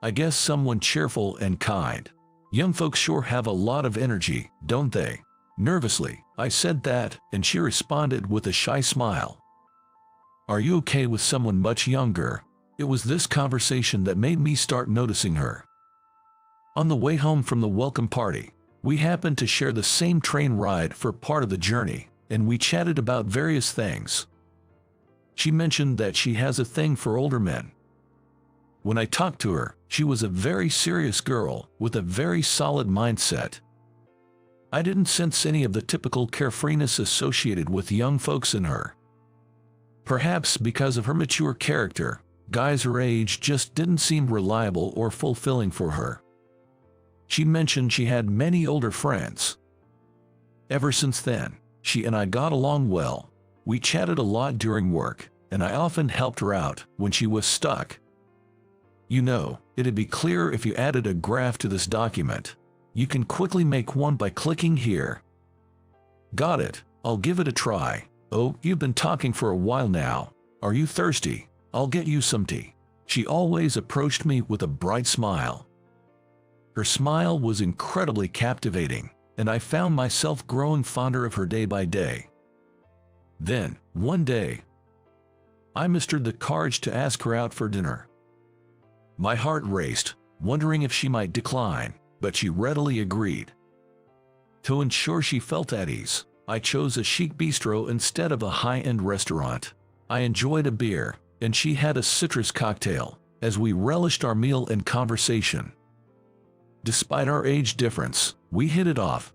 Speaker 1: I guess someone cheerful and kind. Young folks sure have a lot of energy, don't they? Nervously, I said that, and she responded with a shy smile. Are you okay with someone much younger? It was this conversation that made me start noticing her. On the way home from the welcome party, we happened to share the same train ride for part of the journey, and we chatted about various things. She mentioned that she has a thing for older men. When I talked to her, she was a very serious girl with a very solid mindset. I didn't sense any of the typical carefreeness associated with young folks in her. Perhaps because of her mature character, guys her age just didn't seem reliable or fulfilling for her. She mentioned she had many older friends. Ever since then, she and I got along well. We chatted a lot during work, and I often helped her out when she was stuck. You know, it'd be clearer if you added a graph to this document. You can quickly make one by clicking here. Got it, I'll give it a try. Oh, you've been talking for a while now. Are you thirsty? I'll get you some tea. She always approached me with a bright smile. Her smile was incredibly captivating, and I found myself growing fonder of her day by day. Then, one day, I mustered the courage to ask her out for dinner. My heart raced, wondering if she might decline, but she readily agreed. To ensure she felt at ease, I chose a chic bistro instead of a high-end restaurant. I enjoyed a beer, and she had a citrus cocktail, as we relished our meal and conversation. Despite our age difference, we hit it off.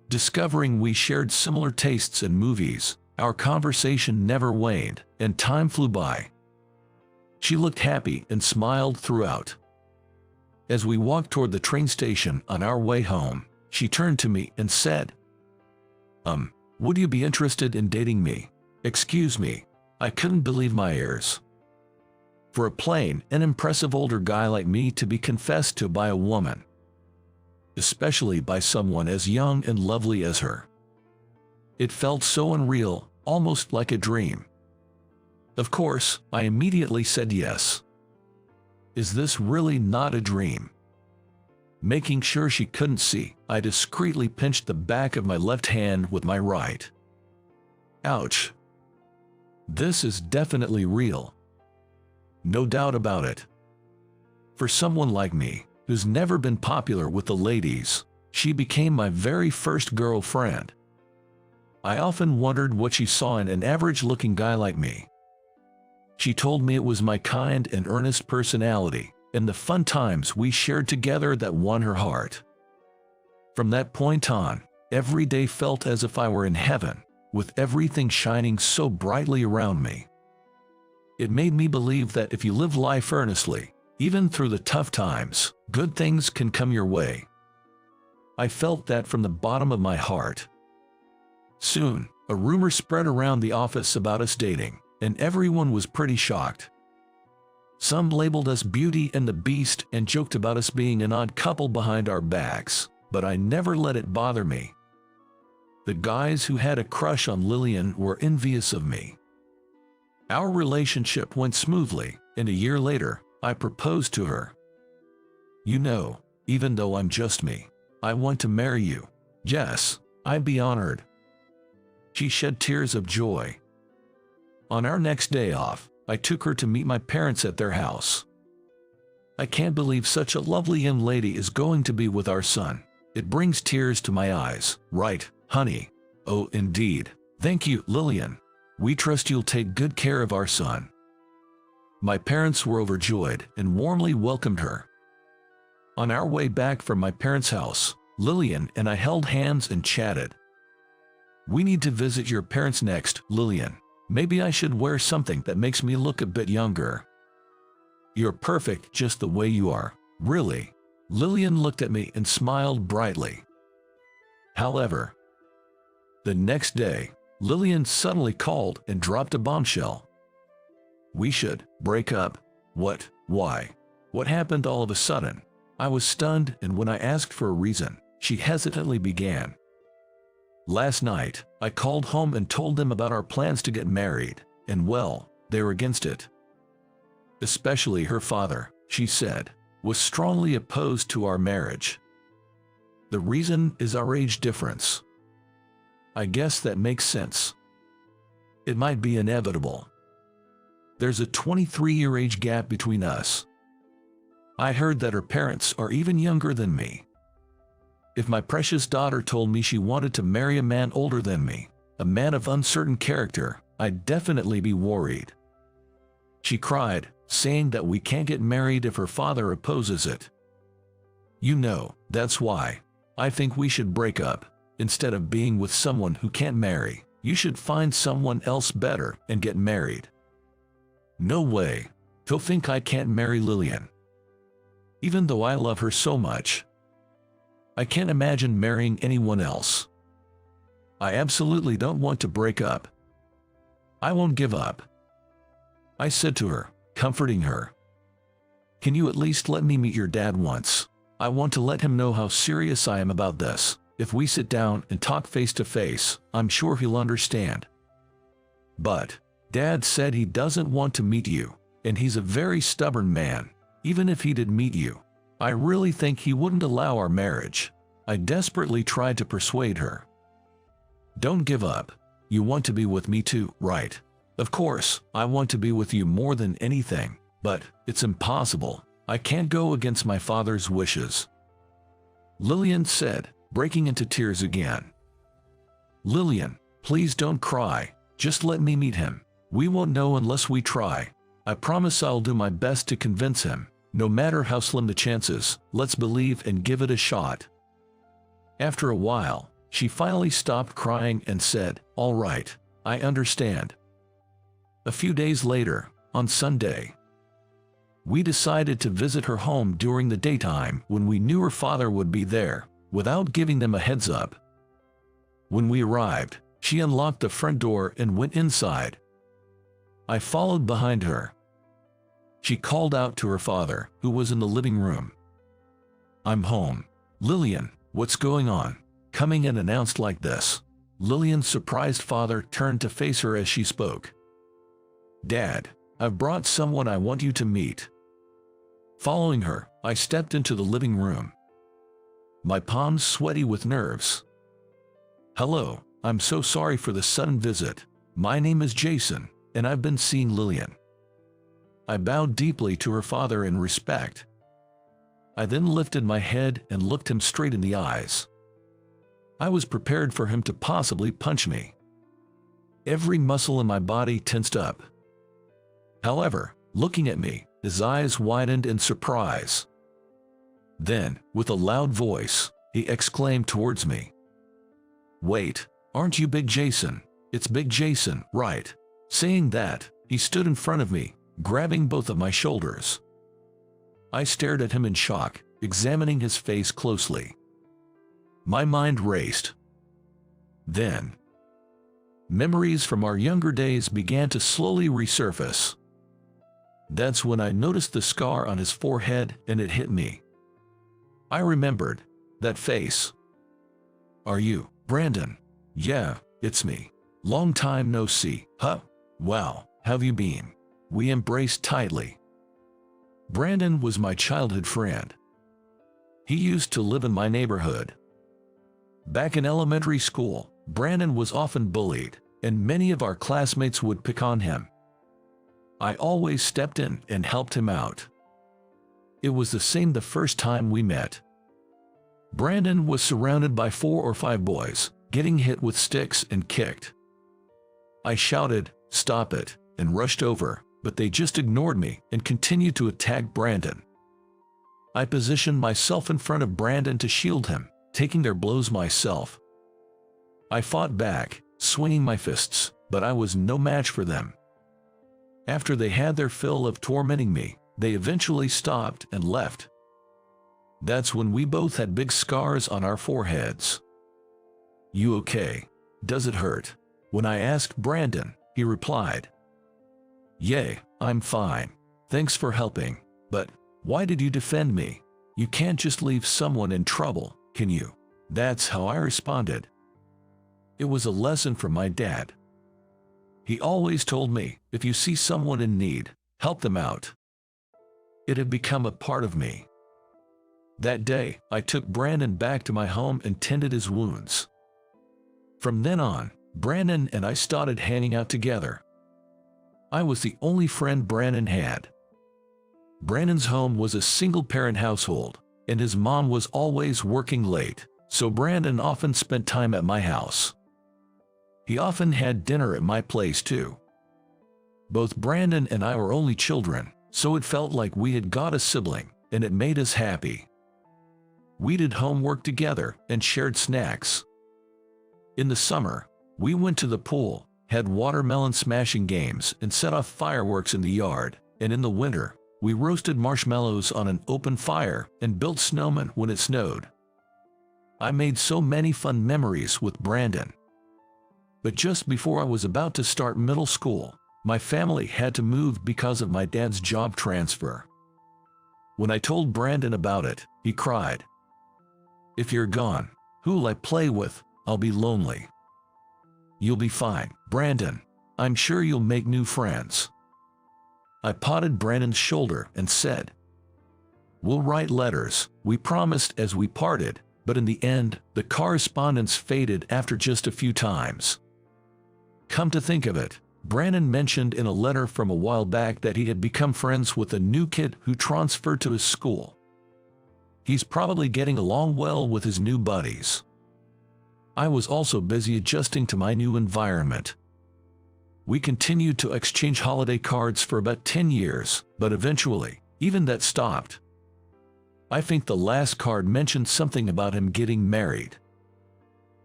Speaker 1: Discovering we shared similar tastes in movies, our conversation never waned, and time flew by. She looked happy and smiled throughout. As we walked toward the train station on our way home, she turned to me and said, would you be interested in dating me? Excuse me, I couldn't believe my ears. For a plain and impressive older guy like me to be confessed to by a woman, especially by someone as young and lovely as her. It felt so unreal, almost like a dream. Of course, I immediately said yes. Is this really not a dream? Making sure she couldn't see, I discreetly pinched the back of my left hand with my right. Ouch. This is definitely real. No doubt about it. For someone like me, who's never been popular with the ladies, she became my very first girlfriend. I often wondered what she saw in an average-looking guy like me. She told me it was my kind and earnest personality, and the fun times we shared together that won her heart. From that point on, every day felt as if I were in heaven, with everything shining so brightly around me. It made me believe that if you live life earnestly, even through the tough times, good things can come your way. I felt that from the bottom of my heart. Soon, a rumor spread around the office about us dating, and everyone was pretty shocked. Some labeled us Beauty and the Beast and joked about us being an odd couple behind our backs, but I never let it bother me. The guys who had a crush on Lillian were envious of me. Our relationship went smoothly, and a year later, I proposed to her. You know, even though I'm just me, I want to marry you. Yes, I'd be honored. She shed tears of joy. On our next day off, I took her to meet my parents at their house. I can't believe such a lovely young lady is going to be with our son. It brings tears to my eyes, right, honey? Oh, indeed. Thank you, Lillian. We trust you'll take good care of our son. My parents were overjoyed and warmly welcomed her. On our way back from my parents' house, Lillian and I held hands and chatted. "We need to visit your parents next, Lillian. Maybe I should wear something that makes me look a bit younger." "You're perfect just the way you are, really." Lillian looked at me and smiled brightly. However, the next day, Lillian suddenly called and dropped a bombshell. "We should break up." "What? Why? What happened all of a sudden?" I was stunned, and when I asked for a reason, she hesitantly began. "Last night, I called home and told them about our plans to get married, and well, they were against it. Especially her father," she said, "was strongly opposed to our marriage. The reason is our age difference. I guess that makes sense. It might be inevitable. There's a 23-year age gap between us. I heard that her parents are even younger than me. If my precious daughter told me she wanted to marry a man older than me, a man of uncertain character, I'd definitely be worried." She cried, saying that we can't get married if her father opposes it. "You know, that's why I think we should break up. Instead of being with someone who can't marry, you should find someone else better and get married." "No way. He'll think I can't marry Lillian. Even though I love her so much, I can't imagine marrying anyone else. I absolutely don't want to break up. I won't give up," I said to her, comforting her. "Can you at least let me meet your dad once? I want to let him know how serious I am about this. If we sit down and talk face to face, I'm sure he'll understand." "But Dad said he doesn't want to meet you, and he's a very stubborn man. Even if he did meet you, I really think he wouldn't allow our marriage." I desperately tried to persuade her. "Don't give up. You want to be with me too, right? Of course, I want to be with you more than anything, but it's impossible. I can't go against my father's wishes," Lillian said, breaking into tears again. "Lillian, please don't cry. Just let me meet him. We won't know unless we try. I promise I'll do my best to convince him. No matter how slim the chances, let's believe and give it a shot." After a while, she finally stopped crying and said, "All right, I understand." A few days later, on Sunday, we decided to visit her home during the daytime when we knew her father would be there, without giving them a heads up. When we arrived, she unlocked the front door and went inside. I followed behind her. She called out to her father, who was in the living room. "I'm home." "Lillian, what's going on?" Coming and announced like this, Lillian's surprised father turned to face her as she spoke. "Dad, I've brought someone I want you to meet." Following her, I stepped into the living room, my palms sweaty with nerves. "Hello, I'm so sorry for the sudden visit. My name is Jason, and I've been seeing Lillian." I bowed deeply to her father in respect. I then lifted my head and looked him straight in the eyes. I was prepared for him to possibly punch me. Every muscle in my body tensed up. However, looking at me, his eyes widened in surprise. Then, with a loud voice, he exclaimed towards me, "Wait, aren't you Big Jason? It's Big Jason, right?" Saying that, he stood in front of me, grabbing both of my shoulders. I stared at him in shock, examining his face closely. My mind raced. Then, memories from our younger days began to slowly resurface. That's when I noticed the scar on his forehead, and it hit me. I remembered that face. "Are you Brandon?" "Yeah, it's me. Long time no see, huh? Wow, how've you been?" We embraced tightly. Brandon was my childhood friend. He used to live in my neighborhood. Back in elementary school, Brandon was often bullied, and many of our classmates would pick on him. I always stepped in and helped him out. It was the same the first time we met. Brandon was surrounded by 4 or 5 boys, getting hit with sticks and kicked. I shouted, "Stop it," and rushed over, but they just ignored me and continued to attack Brandon. I positioned myself in front of Brandon to shield him, taking their blows myself. I fought back, swinging my fists, but I was no match for them. After they had their fill of tormenting me, they eventually stopped and left. That's when we both had big scars on our foreheads. "You okay? Does it hurt?" When I asked Brandon, he replied, "Yeah, I'm fine. Thanks for helping. But why did you defend me? You can't just leave someone in trouble, can you?" That's how I responded. It was a lesson from my dad. He always told me, if you see someone in need, help them out. It had become a part of me. That day, I took Brandon back to my home and tended his wounds. From then on, Brandon and I started hanging out together. I was the only friend Brandon had. Brandon's home was a single-parent household, and his mom was always working late, so Brandon often spent time at my house. He often had dinner at my place too. Both Brandon and I were only children, so it felt like we had got a sibling, and it made us happy. We did homework together and shared snacks. In the summer, we went to the pool, had watermelon smashing games, and set off fireworks in the yard, and in the winter, we roasted marshmallows on an open fire and built snowmen when it snowed. I made so many fun memories with Brandon. But just before I was about to start middle school, my family had to move because of my dad's job transfer. When I told Brandon about it, he cried, "If you're gone, who'll I play with? I'll be lonely." "You'll be fine, Brandon. I'm sure you'll make new friends." I patted Brandon's shoulder and said, "We'll write letters, we promised as we parted," but in the end, the correspondence faded after just a few times. Come to think of it, Brandon mentioned in a letter from a while back that he had become friends with a new kid who transferred to his school. He's probably getting along well with his new buddies. I was also busy adjusting to my new environment. We continued to exchange holiday cards for about 10 years, but eventually, even that stopped. I think the last card mentioned something about him getting married.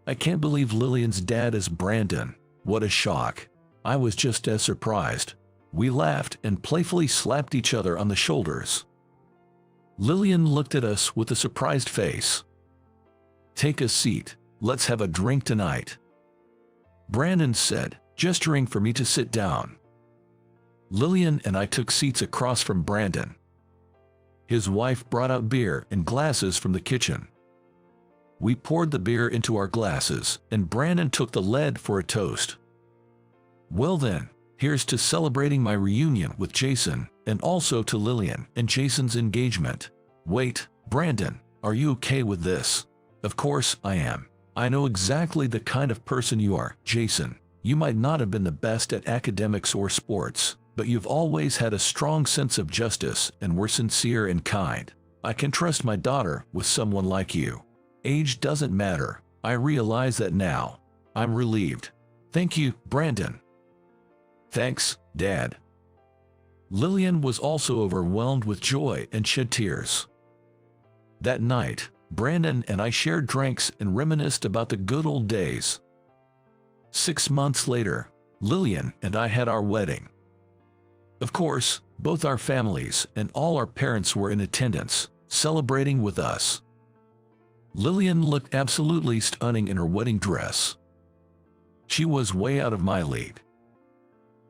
Speaker 1: I can't believe Lillian's dad is Brandon. What a shock. I was just as surprised. We laughed and playfully slapped each other on the shoulders. Lillian looked at us with a surprised face. "Take a seat. Let's have a drink tonight," Brandon said, gesturing for me to sit down. Lillian and I took seats across from Brandon. His wife brought out beer and glasses from the kitchen. We poured the beer into our glasses, and Brandon took the lead for a toast. "Well then, here's to celebrating my reunion with Jason, and also to Lillian and Jason's engagement." "Wait, Brandon, are you okay with this?" "Of course I am. I know exactly the kind of person you are, Jason. You might not have been the best at academics or sports, but you've always had a strong sense of justice and were sincere and kind. I can trust my daughter with someone like you. Age doesn't matter. I realize that now. I'm relieved. Thank you, Brandon." "Thanks, Dad." Lillian was also overwhelmed with joy and shed tears. That night, Brandon and I shared drinks and reminisced about the good old days. 6 months later, Lillian and I had our wedding. Of course, both our families and all our parents were in attendance, celebrating with us. Lillian looked absolutely stunning in her wedding dress. She was way out of my league.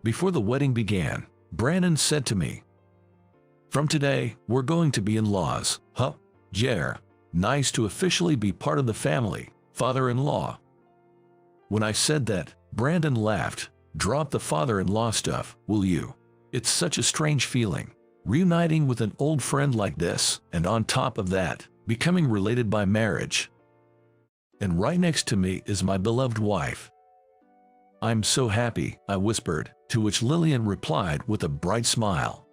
Speaker 1: Before the wedding began, Brandon said to me, "From today, we're going to be in-laws, huh? Yeah, nice to officially be part of the family, father-in-law." When I said that, Brandon laughed. "Drop the father-in-law stuff, will you? It's such a strange feeling, reuniting with an old friend like this, and on top of that, becoming related by marriage. And right next to me is my beloved wife." "I'm so happy," I whispered, to which Lillian replied with a bright smile.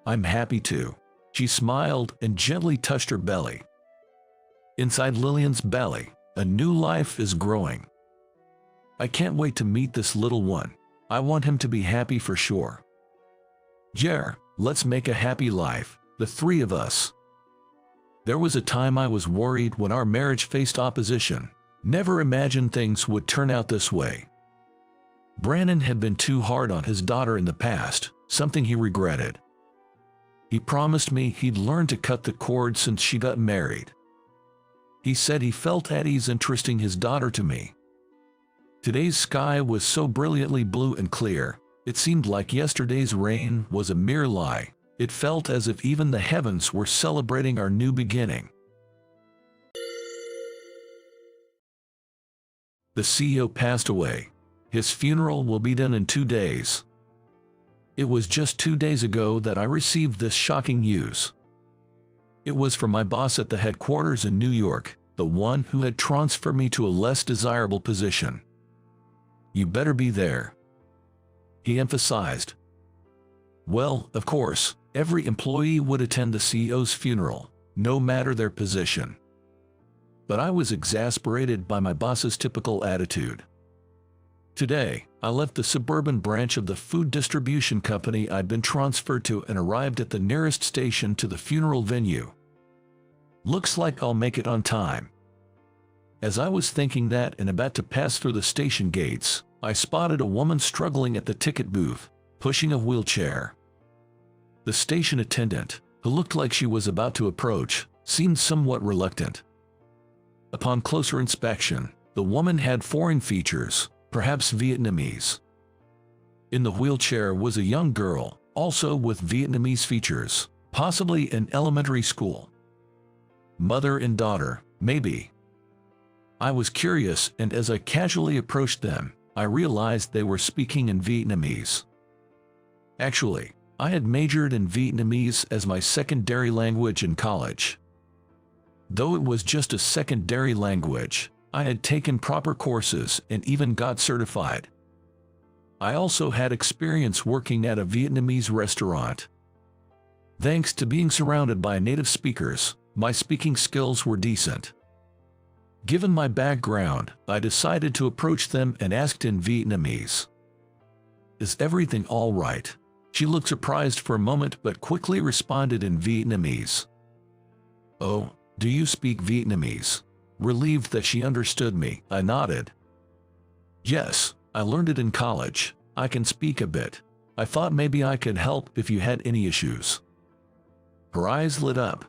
Speaker 1: "I'm happy too." She smiled and gently touched her belly. Inside Lillian's belly, a new life is growing. I can't wait to meet this little one. I want him to be happy for sure. Yeah, let's make a happy life, the three of us. There was a time I was worried when our marriage faced opposition. Never imagined things would turn out this way. Brandon had been too hard on his daughter in the past, something he regretted. He promised me he'd learn to cut the cord since she got married. He said he felt at ease entrusting his daughter to me. Today's sky was so brilliantly blue and clear, it seemed like yesterday's rain was a mere lie. It felt as if even the heavens were celebrating our new beginning. The CEO passed away. His funeral will be done in 2 days. It was just 2 days ago that I received this shocking news. It was from my boss at the headquarters in New York, the one who had transferred me to a less desirable position. "You better be there," he emphasized. Well, of course, every employee would attend the CEO's funeral, no matter their position. But I was exasperated by my boss's typical attitude. Today, I left the suburban branch of the food distribution company I'd been transferred to and arrived at the nearest station to the funeral venue. Looks like I'll make it on time. As I was thinking that and about to pass through the station gates, I spotted a woman struggling at the ticket booth, pushing a wheelchair. The station attendant, who looked like she was about to approach, seemed somewhat reluctant. Upon closer inspection, the woman had foreign features, perhaps Vietnamese. In the wheelchair was a young girl, also with Vietnamese features, possibly in elementary school. Mother and daughter, maybe. I was curious, and as I casually approached them, I realized they were speaking in Vietnamese. Actually, I had majored in Vietnamese as my secondary language in college. Though it was just a secondary language, I had taken proper courses and even got certified. I also had experience working at a Vietnamese restaurant. Thanks to being surrounded by native speakers, my speaking skills were decent. Given my background, I decided to approach them and asked in Vietnamese, "Is everything all right?" She looked surprised for a moment but quickly responded in Vietnamese. "Oh, do you speak Vietnamese?" Relieved that she understood me, I nodded. "Yes, I learned it in college. I can speak a bit. I thought maybe I could help if you had any issues." Her eyes lit up.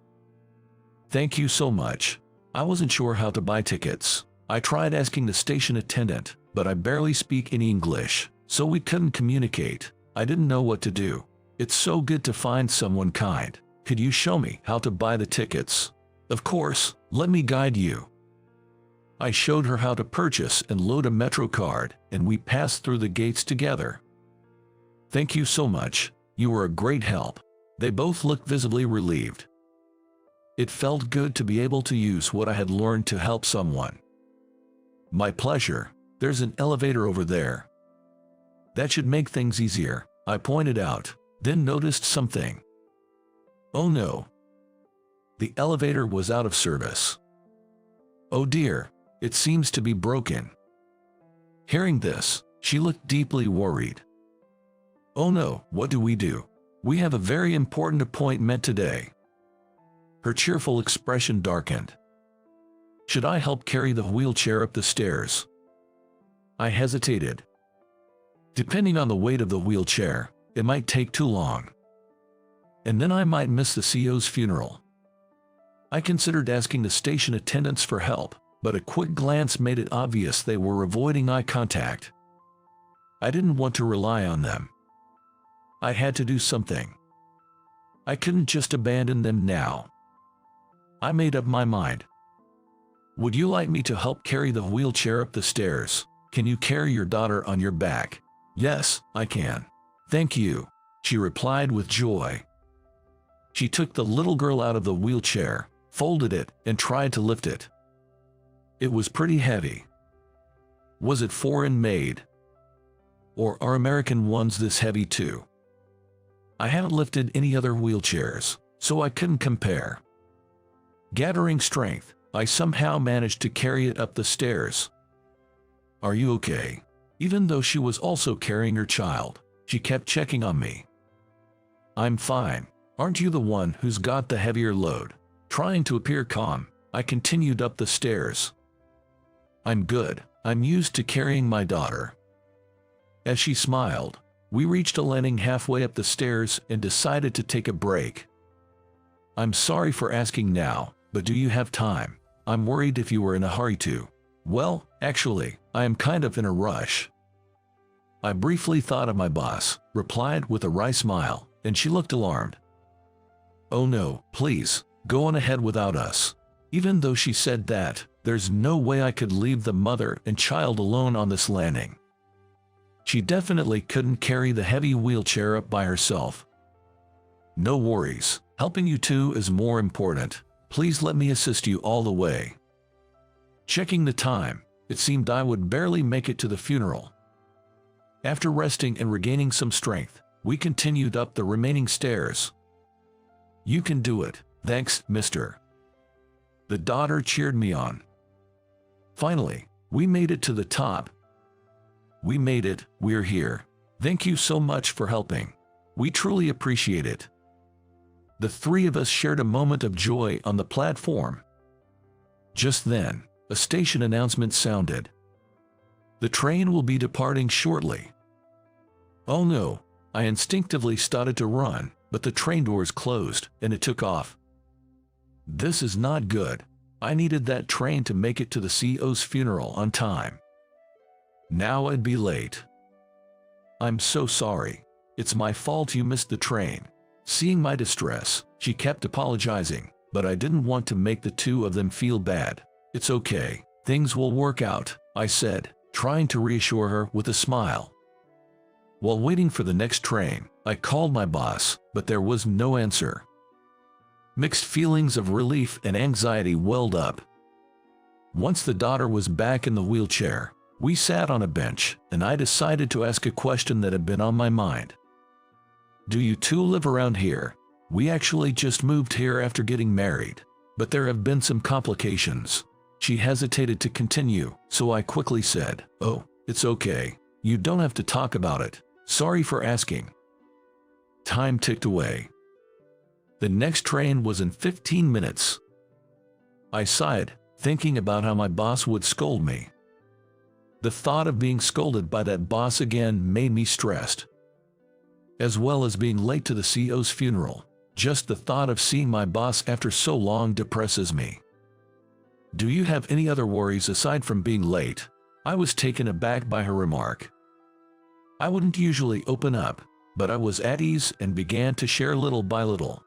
Speaker 1: "Thank you so much. I wasn't sure how to buy tickets. I tried asking the station attendant, but I barely speak any English, so we couldn't communicate. I didn't know what to do. It's so good to find someone kind. Could you show me how to buy the tickets?" "Of course, let me guide you." I showed her how to purchase and load a Metro card, and we passed through the gates together. "Thank you so much. You were a great help." They both looked visibly relieved. It felt good to be able to use what I had learned to help someone. "My pleasure. There's an elevator over there. That should make things easier," I pointed out, then noticed something. Oh no. The elevator was out of service. "Oh dear, it seems to be broken." Hearing this, she looked deeply worried. "Oh no, what do we do? We have a very important appointment today." Her cheerful expression darkened. "Should I help carry the wheelchair up the stairs?" I hesitated. Depending on the weight of the wheelchair, it might take too long. And then I might miss the CEO's funeral. I considered asking the station attendants for help, but a quick glance made it obvious they were avoiding eye contact. I didn't want to rely on them. I had to do something. I couldn't just abandon them now. I made up my mind. "Would you like me to help carry the wheelchair up the stairs? Can you carry your daughter on your back?" "Yes, I can. Thank you," she replied with joy. She took the little girl out of the wheelchair, folded it, and tried to lift it. It was pretty heavy. Was it foreign made? Or are American ones this heavy too? I haven't lifted any other wheelchairs, so I couldn't compare. Gathering strength, I somehow managed to carry it up the stairs. "Are you okay?" Even though she was also carrying her child, she kept checking on me. "I'm fine. Aren't you the one who's got the heavier load?" Trying to appear calm, I continued up the stairs. "I'm good. I'm used to carrying my daughter." As she smiled, we reached a landing halfway up the stairs and decided to take a break. "I'm sorry for asking now, but do you have time? I'm worried if you were in a hurry to." "Well, actually, I am kind of in a rush." I briefly thought of my boss, replied with a wry smile, and she looked alarmed. "Oh no, please, go on ahead without us." Even though she said that, there's no way I could leave the mother and child alone on this landing. She definitely couldn't carry the heavy wheelchair up by herself. "No worries, helping you two is more important. Please let me assist you all the way." Checking the time, it seemed I would barely make it to the funeral. After resting and regaining some strength, we continued up the remaining stairs. "You can do it, thanks, mister." The daughter cheered me on. Finally, we made it to the top. "We made it, we're here. Thank you so much for helping. We truly appreciate it." The three of us shared a moment of joy on the platform. Just then, a station announcement sounded. "The train will be departing shortly." Oh no, I instinctively started to run, but the train doors closed and it took off. This is not good. I needed that train to make it to the CEO's funeral on time. Now I'd be late. "I'm so sorry. It's my fault you missed the train." Seeing my distress, she kept apologizing, but I didn't want to make the two of them feel bad. "It's okay. Things will work out," I said, trying to reassure her with a smile. While waiting for the next train, I called my boss, but there was no answer. Mixed feelings of relief and anxiety welled up. Once the daughter was back in the wheelchair, we sat on a bench, and I decided to ask a question that had been on my mind. "Do you two live around here?" "We actually just moved here after getting married, but there have been some complications." She hesitated to continue, so I quickly said, "Oh, it's okay. You don't have to talk about it. Sorry for asking." Time ticked away. The next train was in 15 minutes. I sighed, thinking about how my boss would scold me. The thought of being scolded by that boss again made me stressed. As well as being late to the CEO's funeral, just the thought of seeing my boss after so long depresses me. "Do you have any other worries aside from being late?" I was taken aback by her remark. I wouldn't usually open up, but I was at ease and began to share little by little.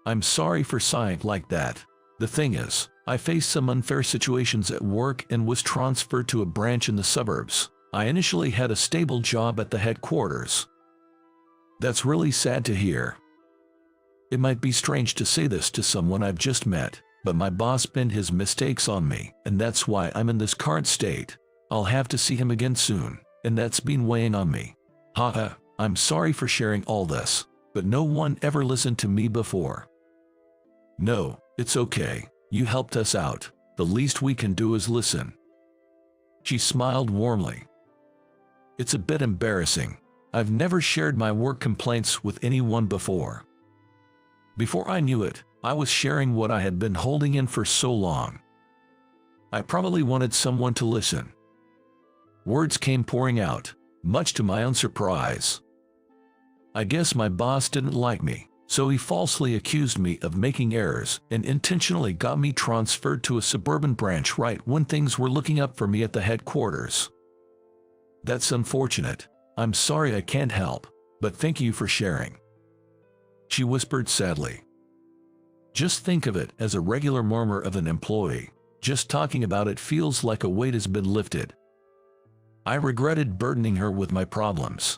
Speaker 1: "I'm sorry for sighing like that. The thing is, I faced some unfair situations at work and was transferred to a branch in the suburbs. I initially had a stable job at the headquarters. That's really sad to hear. It might be strange to say this to someone I've just met, but my boss pinned his mistakes on me, and that's why I'm in this current state. I'll have to see him again soon, and that's been weighing on me. Haha, I'm sorry for sharing all this, but no one ever listened to me before." "No, it's okay. You helped us out. The least we can do is listen." She smiled warmly. "It's a bit embarrassing. I've never shared my work complaints with anyone before." Before I knew it, I was sharing what I had been holding in for so long. I probably wanted someone to listen. Words came pouring out, much to my own surprise. I guess my boss didn't like me, so he falsely accused me of making errors and intentionally got me transferred to a suburban branch right when things were looking up for me at the headquarters. That's unfortunate. I'm sorry I can't help, but thank you for sharing," she whispered sadly. Just think of it as a regular murmur of an employee. Just talking about it feels like a weight has been lifted. I regretted burdening her with my problems.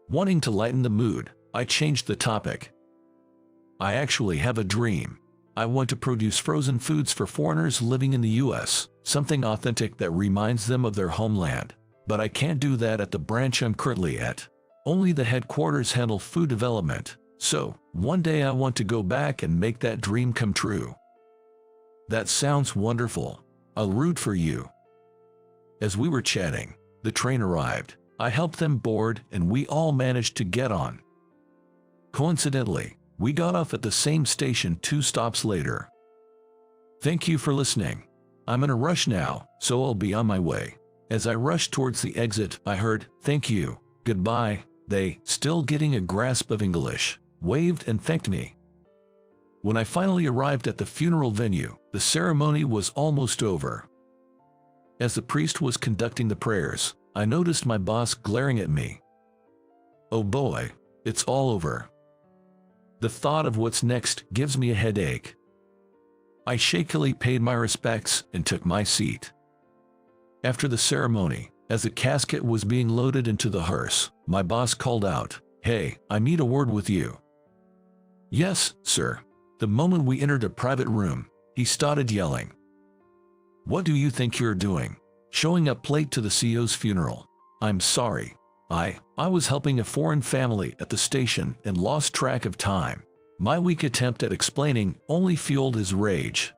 Speaker 1: Wanting to lighten the mood, I changed the topic. "I actually have a dream. I want to produce frozen foods for foreigners living in the US, something authentic that reminds them of their homeland. But I can't do that at the branch I'm currently at. Only the headquarters handle food development. So, one day I want to go back and make that dream come true." "That sounds wonderful. I'll root for you." As we were chatting, the train arrived. I helped them board and we all managed to get on. Coincidentally, We got off at the same station 2 stops later. Thank you for listening. I'm in a rush now, so I'll be on my way. As I rushed towards the exit, I heard, "Thank you, goodbye." They, still getting a grasp of English, waved and thanked me. When I finally arrived at the funeral venue, the ceremony was almost over. As the priest was conducting the prayers, I noticed my boss glaring at me. Oh boy, it's all over. The thought of what's next gives me a headache. I shakily paid my respects and took my seat. After the ceremony, as the casket was being loaded into the hearse, my boss called out, "Hey, I need a word with you." "Yes, sir." The moment we entered a private room, he started yelling. "What do you think you're doing? Showing up late to the CEO's funeral?" "I'm sorry. I was helping a foreign family at the station and lost track of time." My weak attempt at explaining only fueled his rage.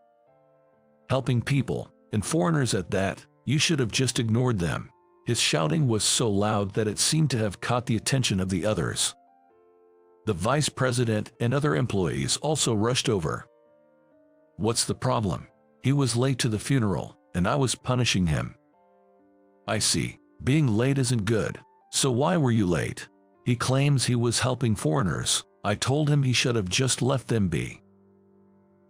Speaker 1: "Helping people, and foreigners at that, you should have just ignored them." His shouting was so loud that it seemed to have caught the attention of the others. The vice president and other employees also rushed over. "What's the problem? He was late to the funeral, and I was punishing him." "I see. Being late isn't good. So why were you late?" "He claims he was helping foreigners. I told him he should have just left them be."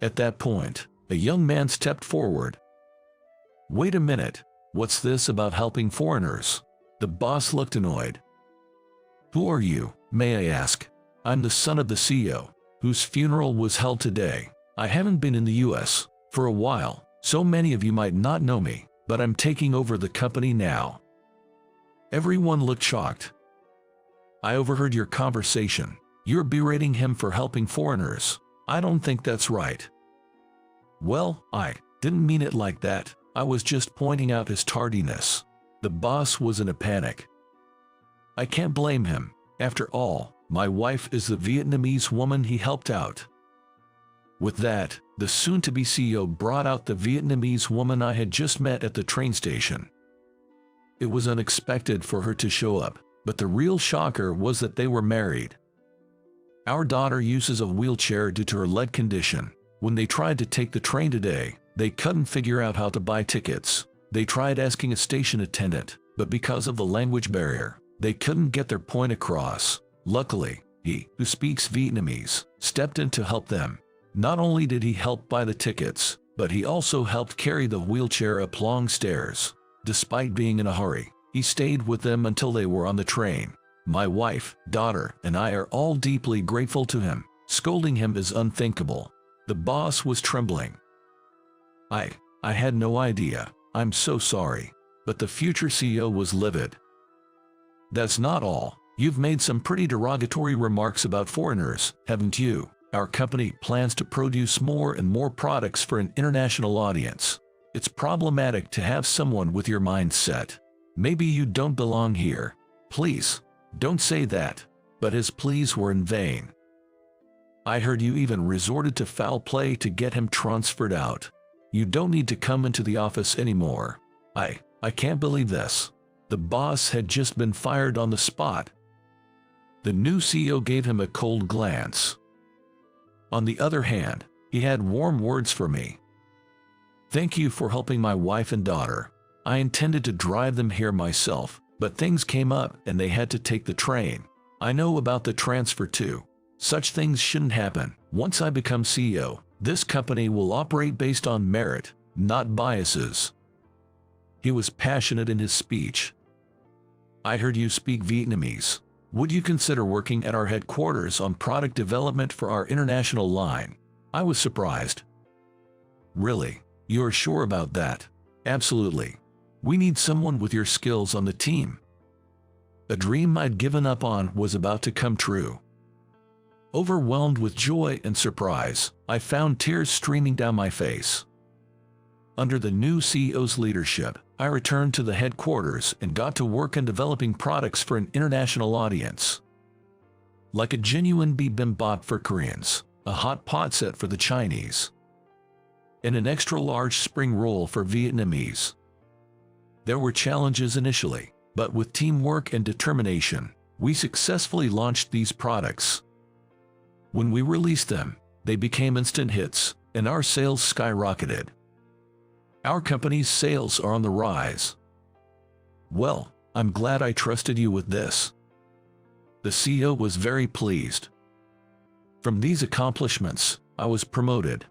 Speaker 1: At that point, a young man stepped forward. "Wait a minute, what's this about helping foreigners?" The boss looked annoyed. "Who are you, may I ask?" "I'm the son of the CEO, whose funeral was held today. I haven't been in the US for a while, so many of you might not know me, but I'm taking over the company now." Everyone looked shocked. "I overheard your conversation. You're berating him for helping foreigners. I don't think that's right." "Well, I didn't mean it like that. I was just pointing out his tardiness." The boss was in a panic. "I can't blame him. After all, my wife is the Vietnamese woman he helped out." With that, the soon-to-be CEO brought out the Vietnamese woman I had just met at the train station. It was unexpected for her to show up, but the real shocker was that they were married. "Our daughter uses a wheelchair due to her leg condition. When they tried to take the train today, they couldn't figure out how to buy tickets. They tried asking a station attendant, but because of the language barrier, they couldn't get their point across. Luckily, he, who speaks Vietnamese, stepped in to help them. Not only did he help buy the tickets, but he also helped carry the wheelchair up long stairs. Despite being in a hurry, he stayed with them until they were on the train. My wife, daughter, and I are all deeply grateful to him. Scolding him is unthinkable." The boss was trembling. I had no idea. I'm so sorry." But the future CEO was livid. "That's not all. You've made some pretty derogatory remarks about foreigners, haven't you? Our company plans to produce more and more products for an international audience. It's problematic to have someone with your mindset. Maybe you don't belong here. Please, don't say that." But his pleas were in vain. "I heard you even resorted to foul play to get him transferred out. You don't need to come into the office anymore." I can't believe this." The boss had just been fired on the spot. The new CEO gave him a cold glance. On the other hand, he had warm words for me. "Thank you for helping my wife and daughter. I intended to drive them here myself, but things came up and they had to take the train. I know about the transfer too. Such things shouldn't happen. Once I become CEO, this company will operate based on merit, not biases." He was passionate in his speech. "I heard you speak Vietnamese. Would you consider working at our headquarters on product development for our international line?" I was surprised. "Really? You're sure about that?" "Absolutely. We need someone with your skills on the team." A dream I'd given up on was about to come true. Overwhelmed with joy and surprise, I found tears streaming down my face. Under the new CEO's leadership, I returned to the headquarters and got to work on developing products for an international audience. Like a genuine bibimbap for Koreans, a hot pot set for the Chinese, and an extra-large spring roll for Vietnamese. There were challenges initially, but with teamwork and determination, we successfully launched these products. When we released them, they became instant hits, and our sales skyrocketed. Our company's sales are on the rise. Well, I'm glad I trusted you with this. The CEO was very pleased. From these accomplishments, I was promoted.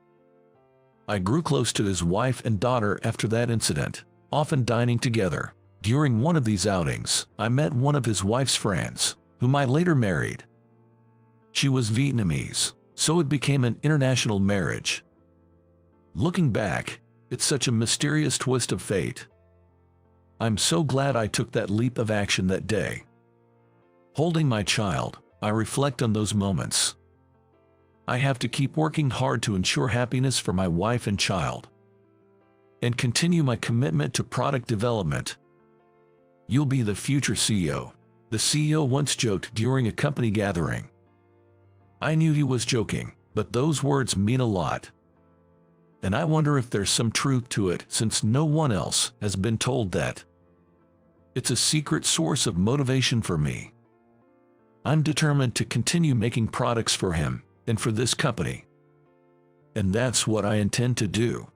Speaker 1: I grew close to his wife and daughter after that incident, often dining together. During one of these outings, I met one of his wife's friends, whom I later married. She was Vietnamese, so it became an international marriage. Looking back, it's such a mysterious twist of fate. I'm so glad I took that leap of action that day. Holding my child, I reflect on those moments. I have to keep working hard to ensure happiness for my wife and child, and continue my commitment to product development. You'll be the future CEO, the CEO once joked during a company gathering. I knew he was joking, but those words mean a lot. And I wonder if there's some truth to it, since no one else has been told that. It's a secret source of motivation for me. I'm determined to continue making products for him and for this company. And that's what I intend to do.